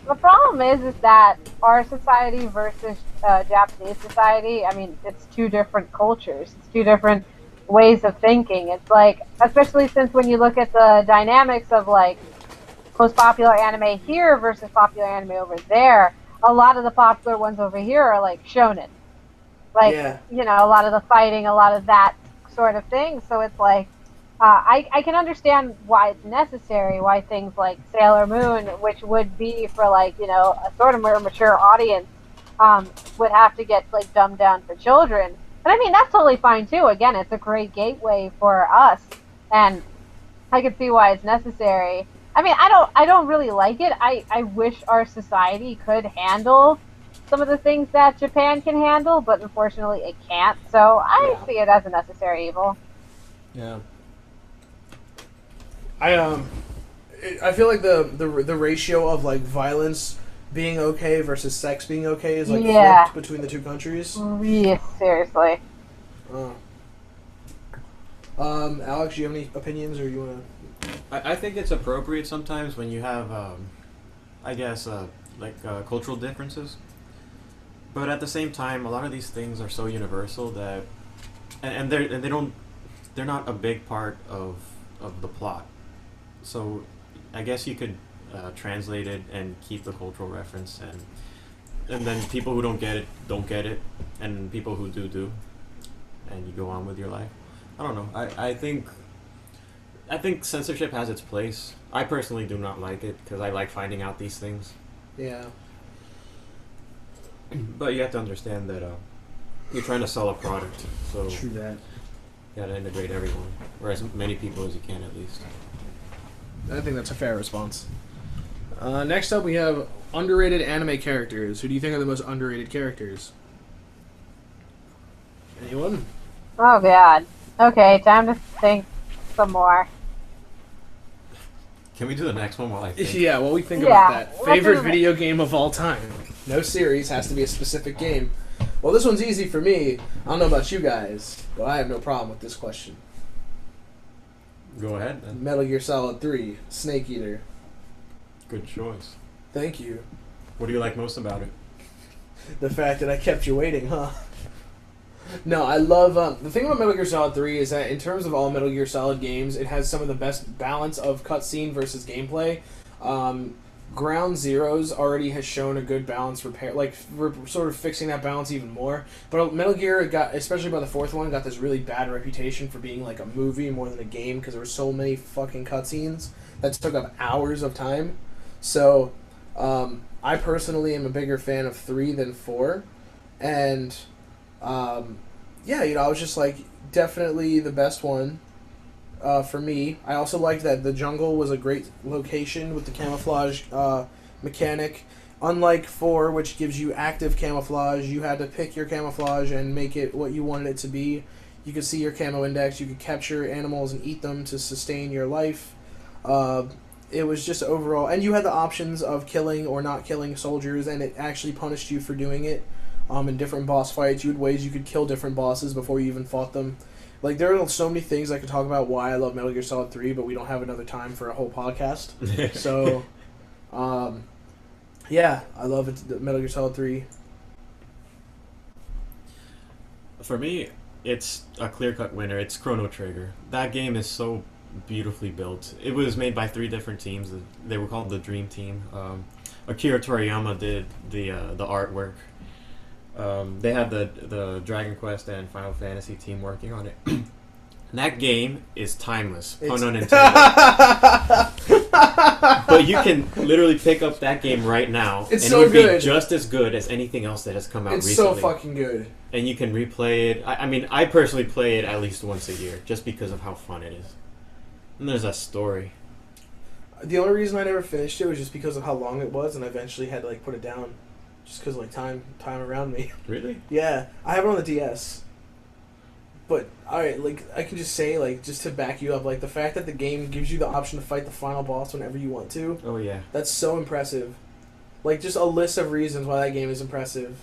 the problem is that our society versus Japanese society, I mean, it's two different cultures. It's two different ways of thinking. It's like, especially since when you look at the dynamics of, like, most popular anime here versus popular anime over there, a lot of the popular ones over here are, like, shonen. Like, Yeah. A lot of the fighting, a lot of that sort of thing. So it's like, I can understand why it's necessary, why things like Sailor Moon, which would be for, like, a sort of more mature audience, would have to get, like, dumbed down for children. And I mean, that's totally fine too. Again, it's a great gateway for us, and I can see why it's necessary. I mean, I don't really like it. I wish our society could handle some of the things that Japan can handle, but unfortunately it can't. So I see it as a necessary evil. Yeah. I feel like the ratio of, like, violence being okay versus sex being okay is, like, flipped between the two countries. Yes, seriously. Alex, do you have any opinions, or you want to? I think it's appropriate sometimes when you have, cultural differences. But at the same time, a lot of these things are so universal that, they're not a big part of the plot. So, I guess you could translate it and keep the cultural reference, and then people who don't get it, and people who do, and you go on with your life. I don't know. I think censorship has its place. I personally do not like it because I like finding out these things. Yeah. But you have to understand that you're trying to sell a product, so True that. you gotta integrate everyone, or as many people as you can at least. I think that's a fair response. Next up, we have underrated anime characters. Who do you think are the most underrated characters? Anyone? Oh god. Okay, time to think some more. Can we do the next one while I think? Yeah, while we think Yeah, about that. let's Favorite do it. video game of all time. No series, has to be a specific game. Well, this one's easy for me. I don't know about you guys, but I have no problem with this question. Go ahead then. Metal Gear Solid 3, Snake Eater. Good choice. Thank you. What do you like most about it? The fact that I kept you waiting, huh? No, I love... the thing about Metal Gear Solid 3 is that in terms of all Metal Gear Solid games, it has some of the best balance of cutscene versus gameplay. Ground Zeroes already has shown a good balance repair. Like, we're sort of fixing that balance even more. But Metal Gear got, especially by the fourth one, got this really bad reputation for being like a movie more than a game because there were so many fucking cutscenes that took up hours of time. So, I personally am a bigger fan of 3 than 4. And, yeah, I was just like, definitely the best one. For me, I also liked that the jungle was a great location with the camouflage mechanic. Unlike 4, which gives you active camouflage, you had to pick your camouflage and make it what you wanted it to be. You could see your camo index, you could capture animals and eat them to sustain your life. It was just overall... And you had the options of killing or not killing soldiers, and it actually punished you for doing it. in different boss fights. You had ways you could kill different bosses before you even fought them. Like, there are so many things I could talk about why I love Metal Gear Solid 3, but we don't have another time for a whole podcast. So, yeah, I love it, Metal Gear Solid 3. For me, it's a clear-cut winner. It's Chrono Trigger. That game is so beautifully built. It was made by 3 different teams. They were called the Dream Team. Akira Toriyama did the artwork. They had the Dragon Quest and Final Fantasy team working on it. And that game is timeless. Pun unintended. But you can literally pick up that game right now, It's and so it would good. be just as good as anything else that has come out It's recently. so fucking good. And you can replay it. I mean, I personally play it at least once a year, just because of how fun it is. And there's that story. The only reason I never finished it was just because of how long it was, and I eventually had to like put it down, just because like time around me. Really? Yeah, I have it on the DS. But alright, like I can just say, like just to back you up, like the fact that the game gives you the option to fight the final boss whenever you want to. Oh yeah. That's so impressive. Like just a list of reasons why that game is impressive.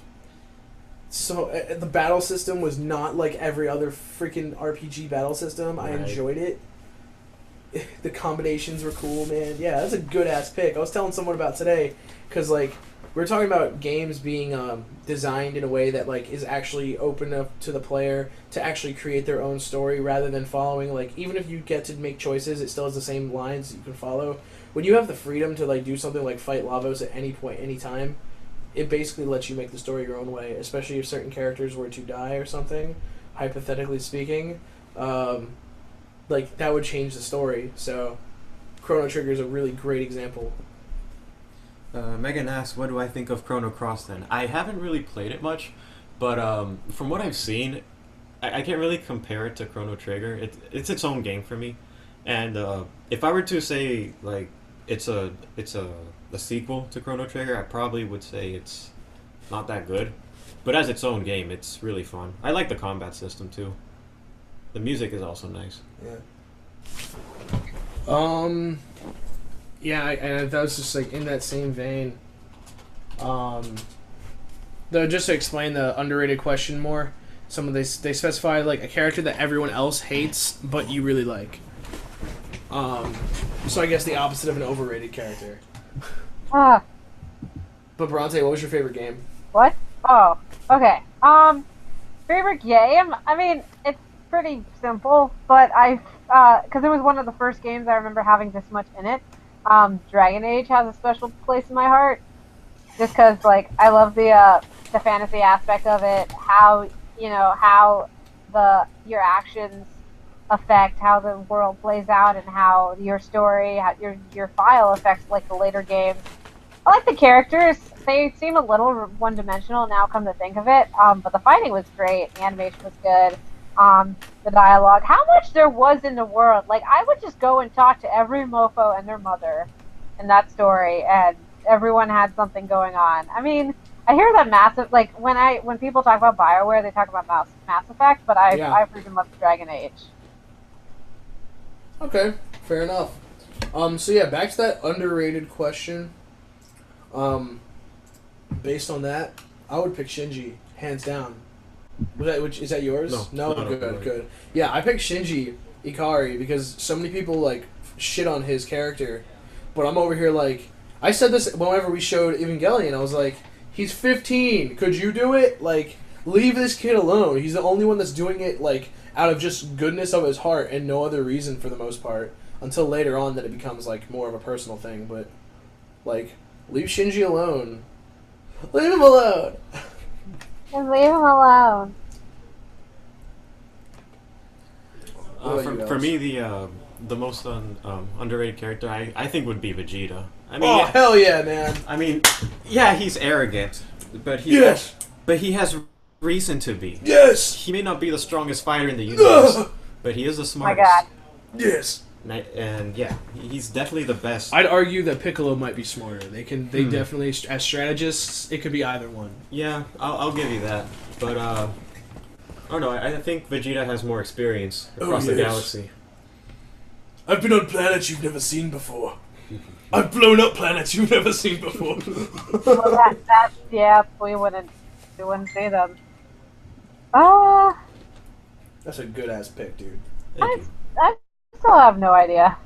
So the battle system was not like every other freaking RPG battle system. I Right. enjoyed it. The combinations were cool, man. Yeah, that's a good ass pick. I was telling someone about today because like we were talking about games being designed in a way that like is actually open up to the player to actually create their own story rather than following like even if you get to make choices, it still has the same lines you can follow. When you have the freedom to like do something like fight Lavos at any point, any time, it basically lets you make the story your own way, especially if certain characters were to die or something, hypothetically speaking. Like, that would change the story. So, Chrono Trigger is a really great example. Megan asks, what do I think of Chrono Cross then? I haven't really played it much, but from what I've seen, I can't really compare it to Chrono Trigger. It's its own game for me. And if I were to say, like, it's a sequel to Chrono Trigger, I probably would say it's not that good. But as its own game, it's really fun. I like the combat system too. The music is also nice. Yeah, and that was just like in that same vein. Though, just to explain the underrated question more, they specified like a character that everyone else hates but you really like. So I guess the opposite of an overrated character. Ah, But Bronte, what was your favorite game? what? Oh, okay. Favorite game? I mean, it's pretty simple, but because it was one of the first games I remember having this much in it. Dragon Age has a special place in my heart, just because like I love the fantasy aspect of it, how your actions affect how the world plays out, and how your story, how your file affects like the later games. I like the characters. They seem a little one-dimensional now, come to think of it. But the fighting was great. The animation was good. The dialogue. How much there was in the world. Like, I would just go and talk to every mofo and their mother in that story, and everyone had something going on. I mean, I hear that massive, like, when people talk about BioWare, they talk about Mass Effect, but I freaking love Dragon Age. Okay, fair enough. So yeah, back to that underrated question. Based on that, I would pick Shinji, hands down. Is that yours? No, Good. Yeah, I picked Shinji Ikari because so many people like shit on his character, but I'm over here like I said this whenever we showed Evangelion. I was like, he's 15. Could you do it? Like, leave this kid alone. He's the only one that's doing it like out of just goodness of his heart and no other reason for the most part. Until later on that it becomes like more of a personal thing, but like leave Shinji alone. Leave him alone. Just leave him alone. For me, the most underrated character I think would be Vegeta. I mean, Oh hell yeah, man! I mean, yeah, he's arrogant, but he has reason to be. Yes. He may not be the strongest fighter in the universe, but he is the My smartest. God. Yes. And yeah, he's definitely the best. I'd argue that Piccolo might be smarter. They definitely, as strategists, it could be either one. Yeah, I'll give you that. But I don't know. I think Vegeta has more experience across the galaxy. I've been on planets you've never seen before. I've blown up planets you've never seen before. Well, yeah, we wouldn't You wouldn't see them. Uh, That's a good ass pick, dude. Thank you. I still have no idea.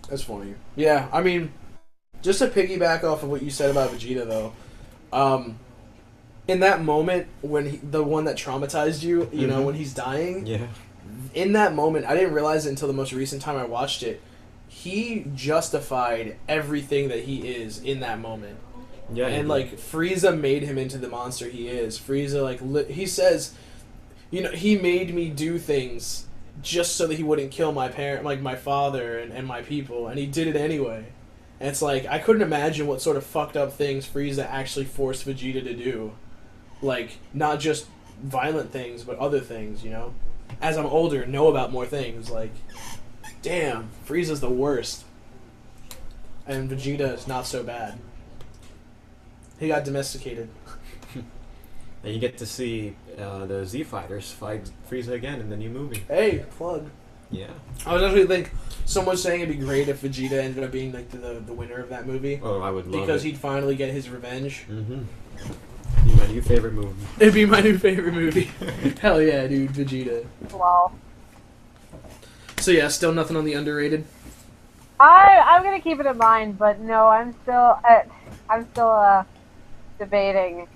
That's funny. Yeah, I mean, just to piggyback off of what you said about Vegeta, though, in that moment when the one that traumatized you, you know, when he's dying, Yeah. in that moment, I didn't realize it until the most recent time I watched it. He justified everything that he is in that moment. Yeah. And, like, Frieza made him into the monster he is. Frieza, like, he says, you know, he made me do things just so that he wouldn't kill my parent, like, my father and my people, and he did it anyway. And it's like, I couldn't imagine what sort of fucked up things Frieza actually forced Vegeta to do. Like, not just violent things, but other things, you know? As I'm older, know about more things, like, damn, Frieza's the worst. And Vegeta is not so bad. He got domesticated. And you get to see the Z Fighters fight Frieza again in the new movie. Hey, plug. Yeah. I was actually think someone saying it'd be great if Vegeta ended up being like the winner of that movie. Oh, I would love Because it. he'd finally get his revenge. Mm-hmm. Be my new favorite movie. It'd be my new favorite movie. Hell yeah, dude, Vegeta. Lol. So yeah, still nothing on the underrated. I'm gonna keep it in mind, but no, I'm still debating.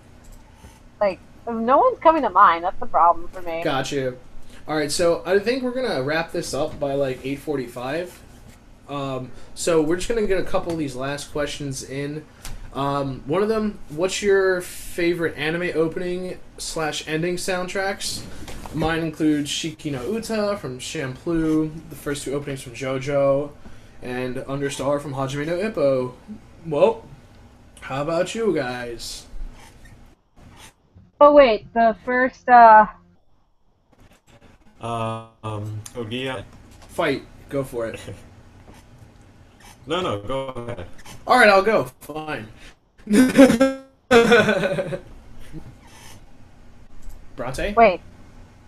Like, no one's coming to mind. That's the problem for me. Gotcha. All right, so I think we're gonna wrap this up by like 8:45. So we're just gonna get a couple of these last questions in. One of them, what's your favorite anime opening / ending soundtracks? Mine include Shiki no Uta from Shampoo, the first two openings from JoJo, and Understar from Hajime no Ippo. Well, how about you guys? Oh wait, the first Ogia. Fight. Go for it. No, go ahead. All right, I'll go. Fine. Bronte? wait,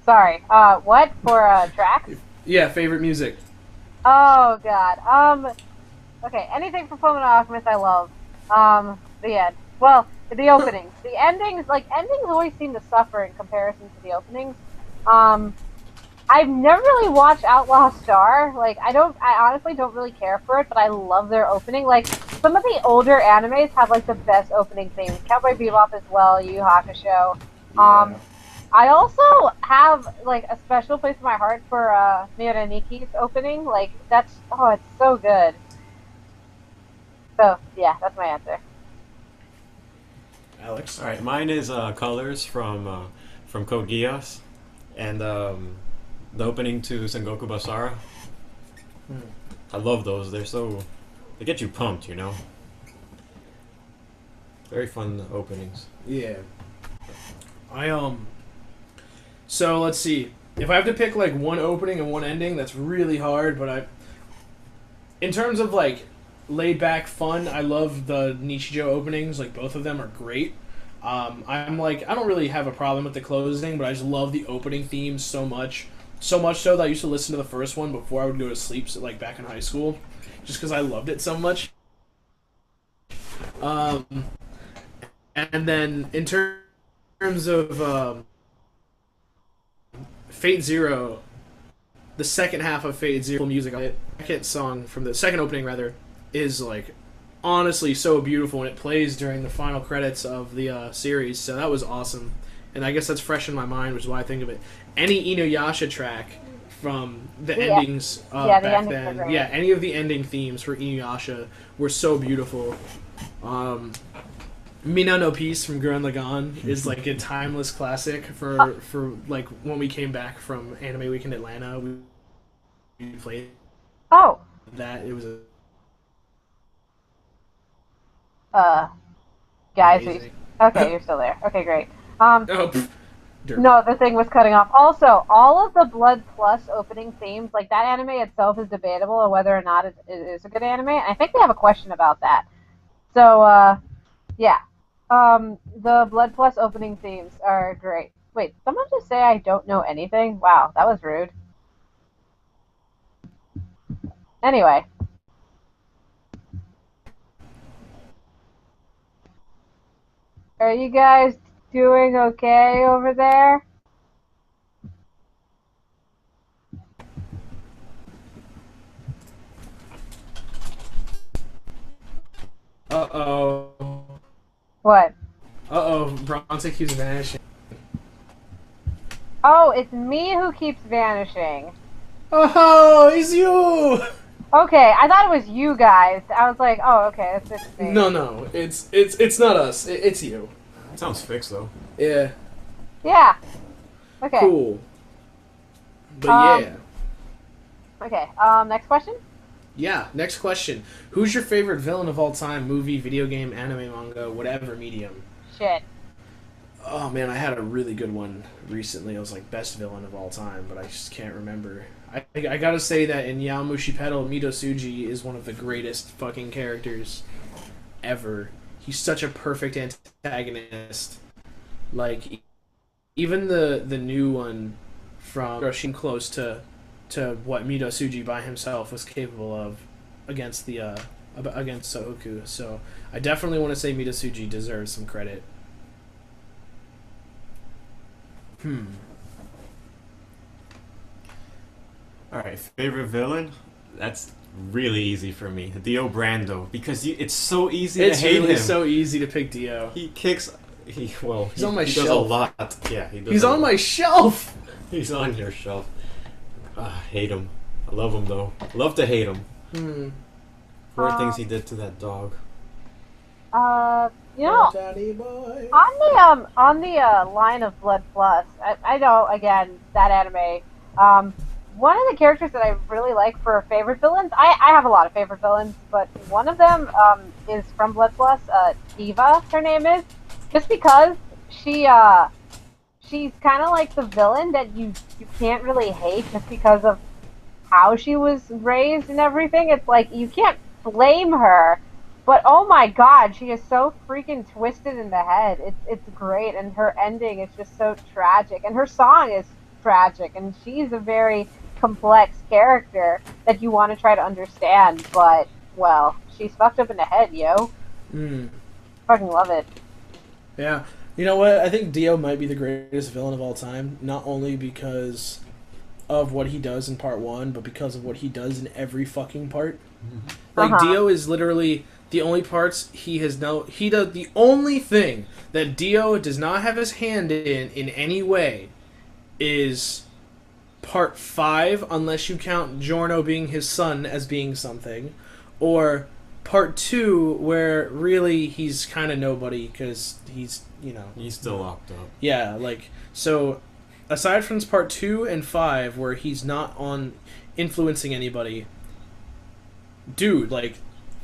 sorry. What for tracks? Yeah, favorite music. Oh god. Okay, anything from Fullmetal Alchemist I love. The end. Well, the openings. The endings, like, endings always seem to suffer in comparison to the openings. I've never really watched Outlaw Star. Like, I honestly don't really care for it, but I love their opening. Like, some of the older animes have, like, the best opening themes. Cowboy Bebop as well, Yu Yu Hakusho. Yeah. I also have, like, a special place in my heart for Miraniki's opening. Like, it's so good. So, yeah, that's my answer. Alex? All right, mine is Colors from Code Geass, and the opening to Sengoku Basara. I love those. They get you pumped, you know. Very fun openings. Yeah. So let's see. If I have to pick like one opening and one ending, that's really hard, but in terms of like laid back fun, I love the Nichijou openings, like both of them are great. I'm like, I don't really have a problem with the closing, but I just love the opening themes so much. So much so that I used to listen to the first one before I would go to sleep, so like back in high school, just because I loved it so much. And then in terms of Fate Zero, the second half of Fate Zero music, the second song from the second opening rather, is like honestly so beautiful, and it plays during the final credits of the series, so that was awesome. And I guess that's fresh in my mind, which is why I think of it. Any Inuyasha track from the endings back then, yeah, any of the ending themes for Inuyasha were so beautiful. Mina no Peace from Gurren Lagann is like a timeless classic for like when we came back from Anime Week in Atlanta. We played that. It was Guys, amazing. okay, you're still there. Okay, great. Derp. No, the thing was cutting off. Also, all of the Blood Plus opening themes, like that anime itself is debatable on whether or not it is a good anime. And I think they have a question about that. So, yeah. The Blood Plus opening themes are great. Wait, someone just say I don't know anything? Wow, that was rude. Anyway. Are you guys doing okay over there? Uh-oh. What? Uh-oh, Bronte keeps vanishing. Oh, it's me who keeps vanishing. Oh, it's you! Okay, I thought it was you guys. I was like, oh, okay, that's just me. No, it's not us. It's you. Sounds fixed though. Yeah. Yeah. Okay. Cool. But yeah. Okay, next question? Yeah, next question. Who's your favorite villain of all time? Movie, video game, anime, manga, whatever medium? Shit. Oh man, I had a really good one recently. It was like best villain of all time, but I just can't remember. I gotta say that in Yaomushi Pedal, Midosuji is one of the greatest fucking characters ever. He's such a perfect antagonist. Like, even the new one from rushing close to what Midosuji by himself was capable of against against Sohoku. So I definitely want to say Midosuji deserves some credit. Alright, favorite villain? That's really easy for me. Dio Brando. Because it's so easy to hate really him. So easy to pick Dio. He kicks... He's on my he shelf. does a lot. Yeah, he does He's on my shelf! He's on your shelf. I hate him. I love him though. Love to hate him. For things he did to that dog. You know, Daddy boy. on the line of Blood Plus, I know, again, that anime, one of the characters that I really like for favorite villains, I have a lot of favorite villains, but one of them, is from Blood Plus, Eva, her name is, just because she's kind of like the villain that you can't really hate just because of how she was raised and everything. It's like, you can't blame her, but oh my god, she is so freaking twisted in the head. It's great, and her ending is just so tragic, and her song is tragic, and she's a very complex character that you want to try to understand, but, well, she's fucked up in the head, yo. Fucking love it. Yeah. You know what? I think Dio might be the greatest villain of all time, not only because of what he does in part 1, but because of what he does in every fucking part. Like, Dio is literally the only parts he does the only thing that Dio does not have his hand in any way is part 5, unless you count Giorno being his son as being something, or part 2, where really he's kind of nobody because he's, He's still locked up. Yeah, like, so aside from part 2 and 5, where he's not on influencing anybody, dude, like,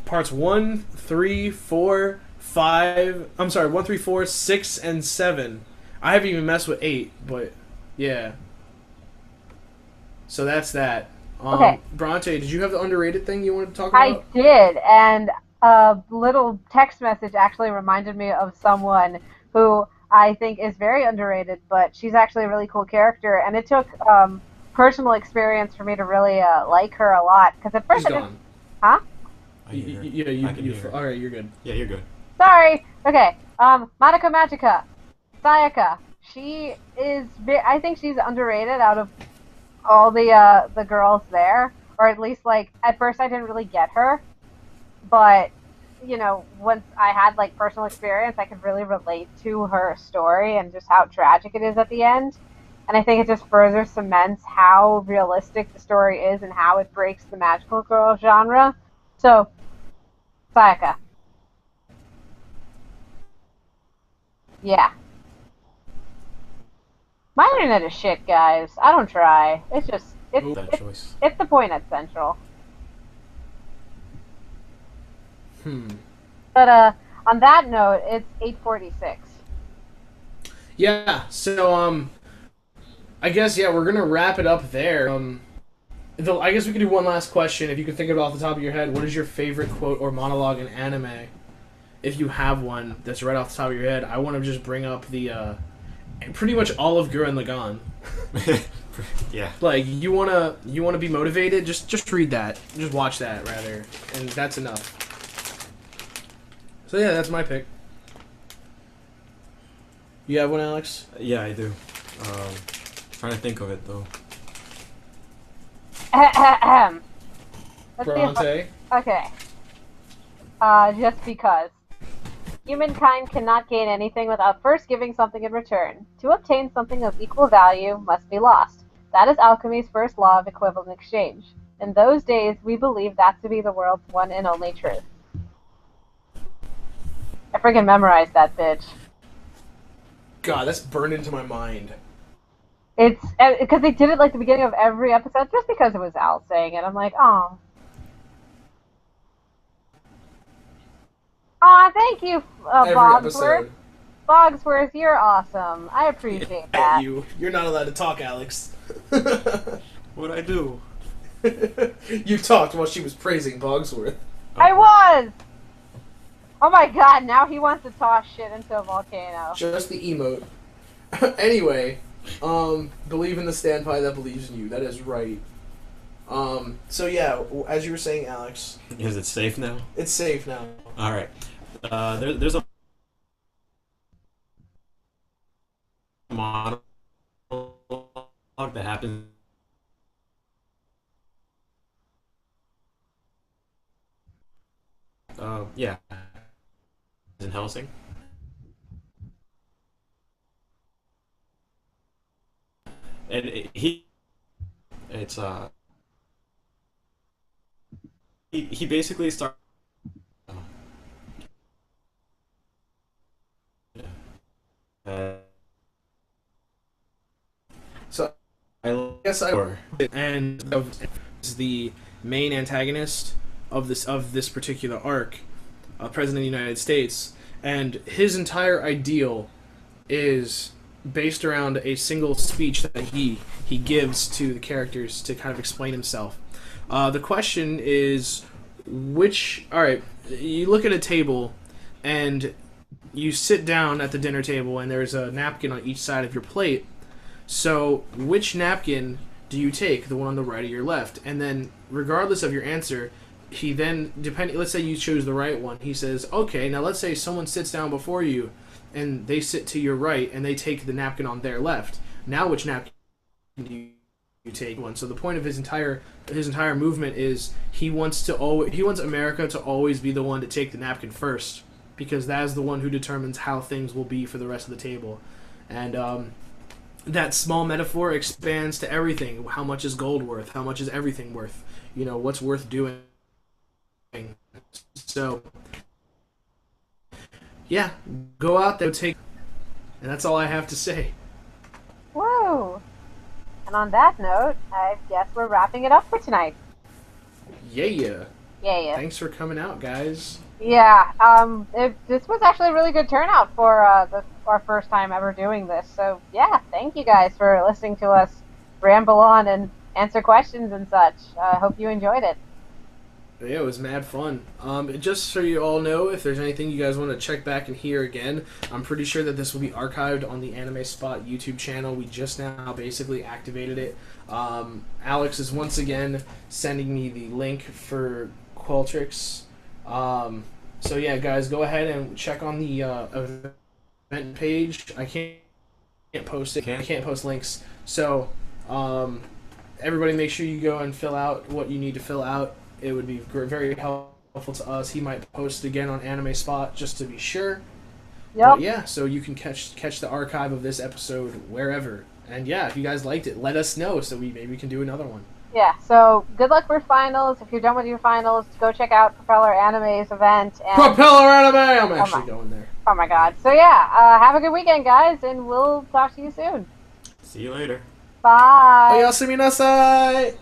parts 1, 3, 4, 5, I'm sorry, 1, 3, 4, 6, and 7. I haven't even messed with 8, but yeah. So that's that. Okay. Bronte, did you have the underrated thing you wanted to talk about? I did, and a little text message actually reminded me of someone who I think is very underrated, but she's actually a really cool character, and it took personal experience for me to really like her a lot. Because at first She's gone. Huh? Alright, you're good. Yeah, you're good. Sorry. Okay. Madoka Magica, Sayaka. She is. I think she's underrated out of all the girls there, or at least, like, at first I didn't really get her, but once I had, like, personal experience, I could really relate to her story and just how tragic it is at the end. And I think it just further cements how realistic the story is and how it breaks the magical girl genre. So, Sayaka. Yeah. My internet is shit, guys. I don't try. It's just, That choice. it's the point at Central. But on that note, it's 8:46. Yeah, so I guess we're gonna wrap it up there. I guess we could do one last question. If you can think of it off the top of your head, what is your favorite quote or monologue in anime? If you have one that's right off the top of your head, I want to just bring up the pretty much all of Gurren Lagann. Yeah. Like, you wanna be motivated, just read that, just watch that rather, and that's enough. So yeah, that's my pick. You have one, Alex? Yeah, I do. Trying to think of it though. Let's see if Bronte. okay. Just because. Humankind cannot gain anything without first giving something in return. To obtain something of equal value must be lost. That is alchemy's first law of equivalent exchange. In those days, we believed that to be the world's one and only truth. I friggin' memorized that bitch. God, that's burned into my mind. It's because they did it like the beginning of every episode, just because it was Al saying it. I'm like, oh. Aw, thank you, Every Bogsworth. episode. Bogsworth, you're awesome. I appreciate that. You're not allowed to talk, Alex. What'd I do? You talked while she was praising Bogsworth. I was! Oh my god, now he wants to toss shit into a volcano. Just the emote. Anyway, believe in the Stanpai that believes in you. That is right. So yeah, as you were saying, Alex. Is it safe now? It's safe now. All right. There's a monologue that happens. Yeah. In Helsing. And he basically starts. So I guess and is the main antagonist of this particular arc, President of the United States, and his entire ideal is based around a single speech that he gives to the characters to kind of explain himself. The question is, alright, you look at a table and you sit down at the dinner table and there's a napkin on each side of your plate. So which napkin do you take, the one on the right or your left? And then regardless of your answer, he then, let's say you choose the right one, he says, okay, now let's say someone sits down before you and they sit to your right and they take the napkin on their left. Now which napkin do you take one? So the point of his entire movement is he wants America to always be the one to take the napkin first, because that is the one who determines how things will be for the rest of the table. And that small metaphor expands to everything. How much is gold worth? How much is everything worth? You know, what's worth doing? So yeah, go out there, and that's all I have to say. Woo! And on that note, I guess we're wrapping it up for tonight. Yeah. Yeah. Thanks for coming out, guys. Yeah, this was actually a really good turnout for our first time ever doing this. So yeah, thank you guys for listening to us ramble on and answer questions and such. I hope you enjoyed it. Yeah, it was mad fun. Just so you all know, if there's anything you guys want to check back and hear again, I'm pretty sure that this will be archived on the Anime Spot YouTube channel. We just now basically activated it. Alex is once again sending me the link for Qualtrics. So yeah, guys, go ahead and check on the event page. I can't post it. I can't post links. So everybody, make sure you go and fill out what you need to fill out. It would be very helpful to us. He might post again on Anime Spot just to be sure. Yep. But yeah, so you can catch the archive of this episode wherever. And yeah, if you guys liked it, let us know so maybe we can do another one. Yeah, so good luck for finals. If you're done with your finals, go check out Propeller Anime's event. And Propeller Anime! I'm actually going there. Oh my god. So yeah, have a good weekend, guys, and we'll talk to you soon. See you later. Bye. Oyasuminasai!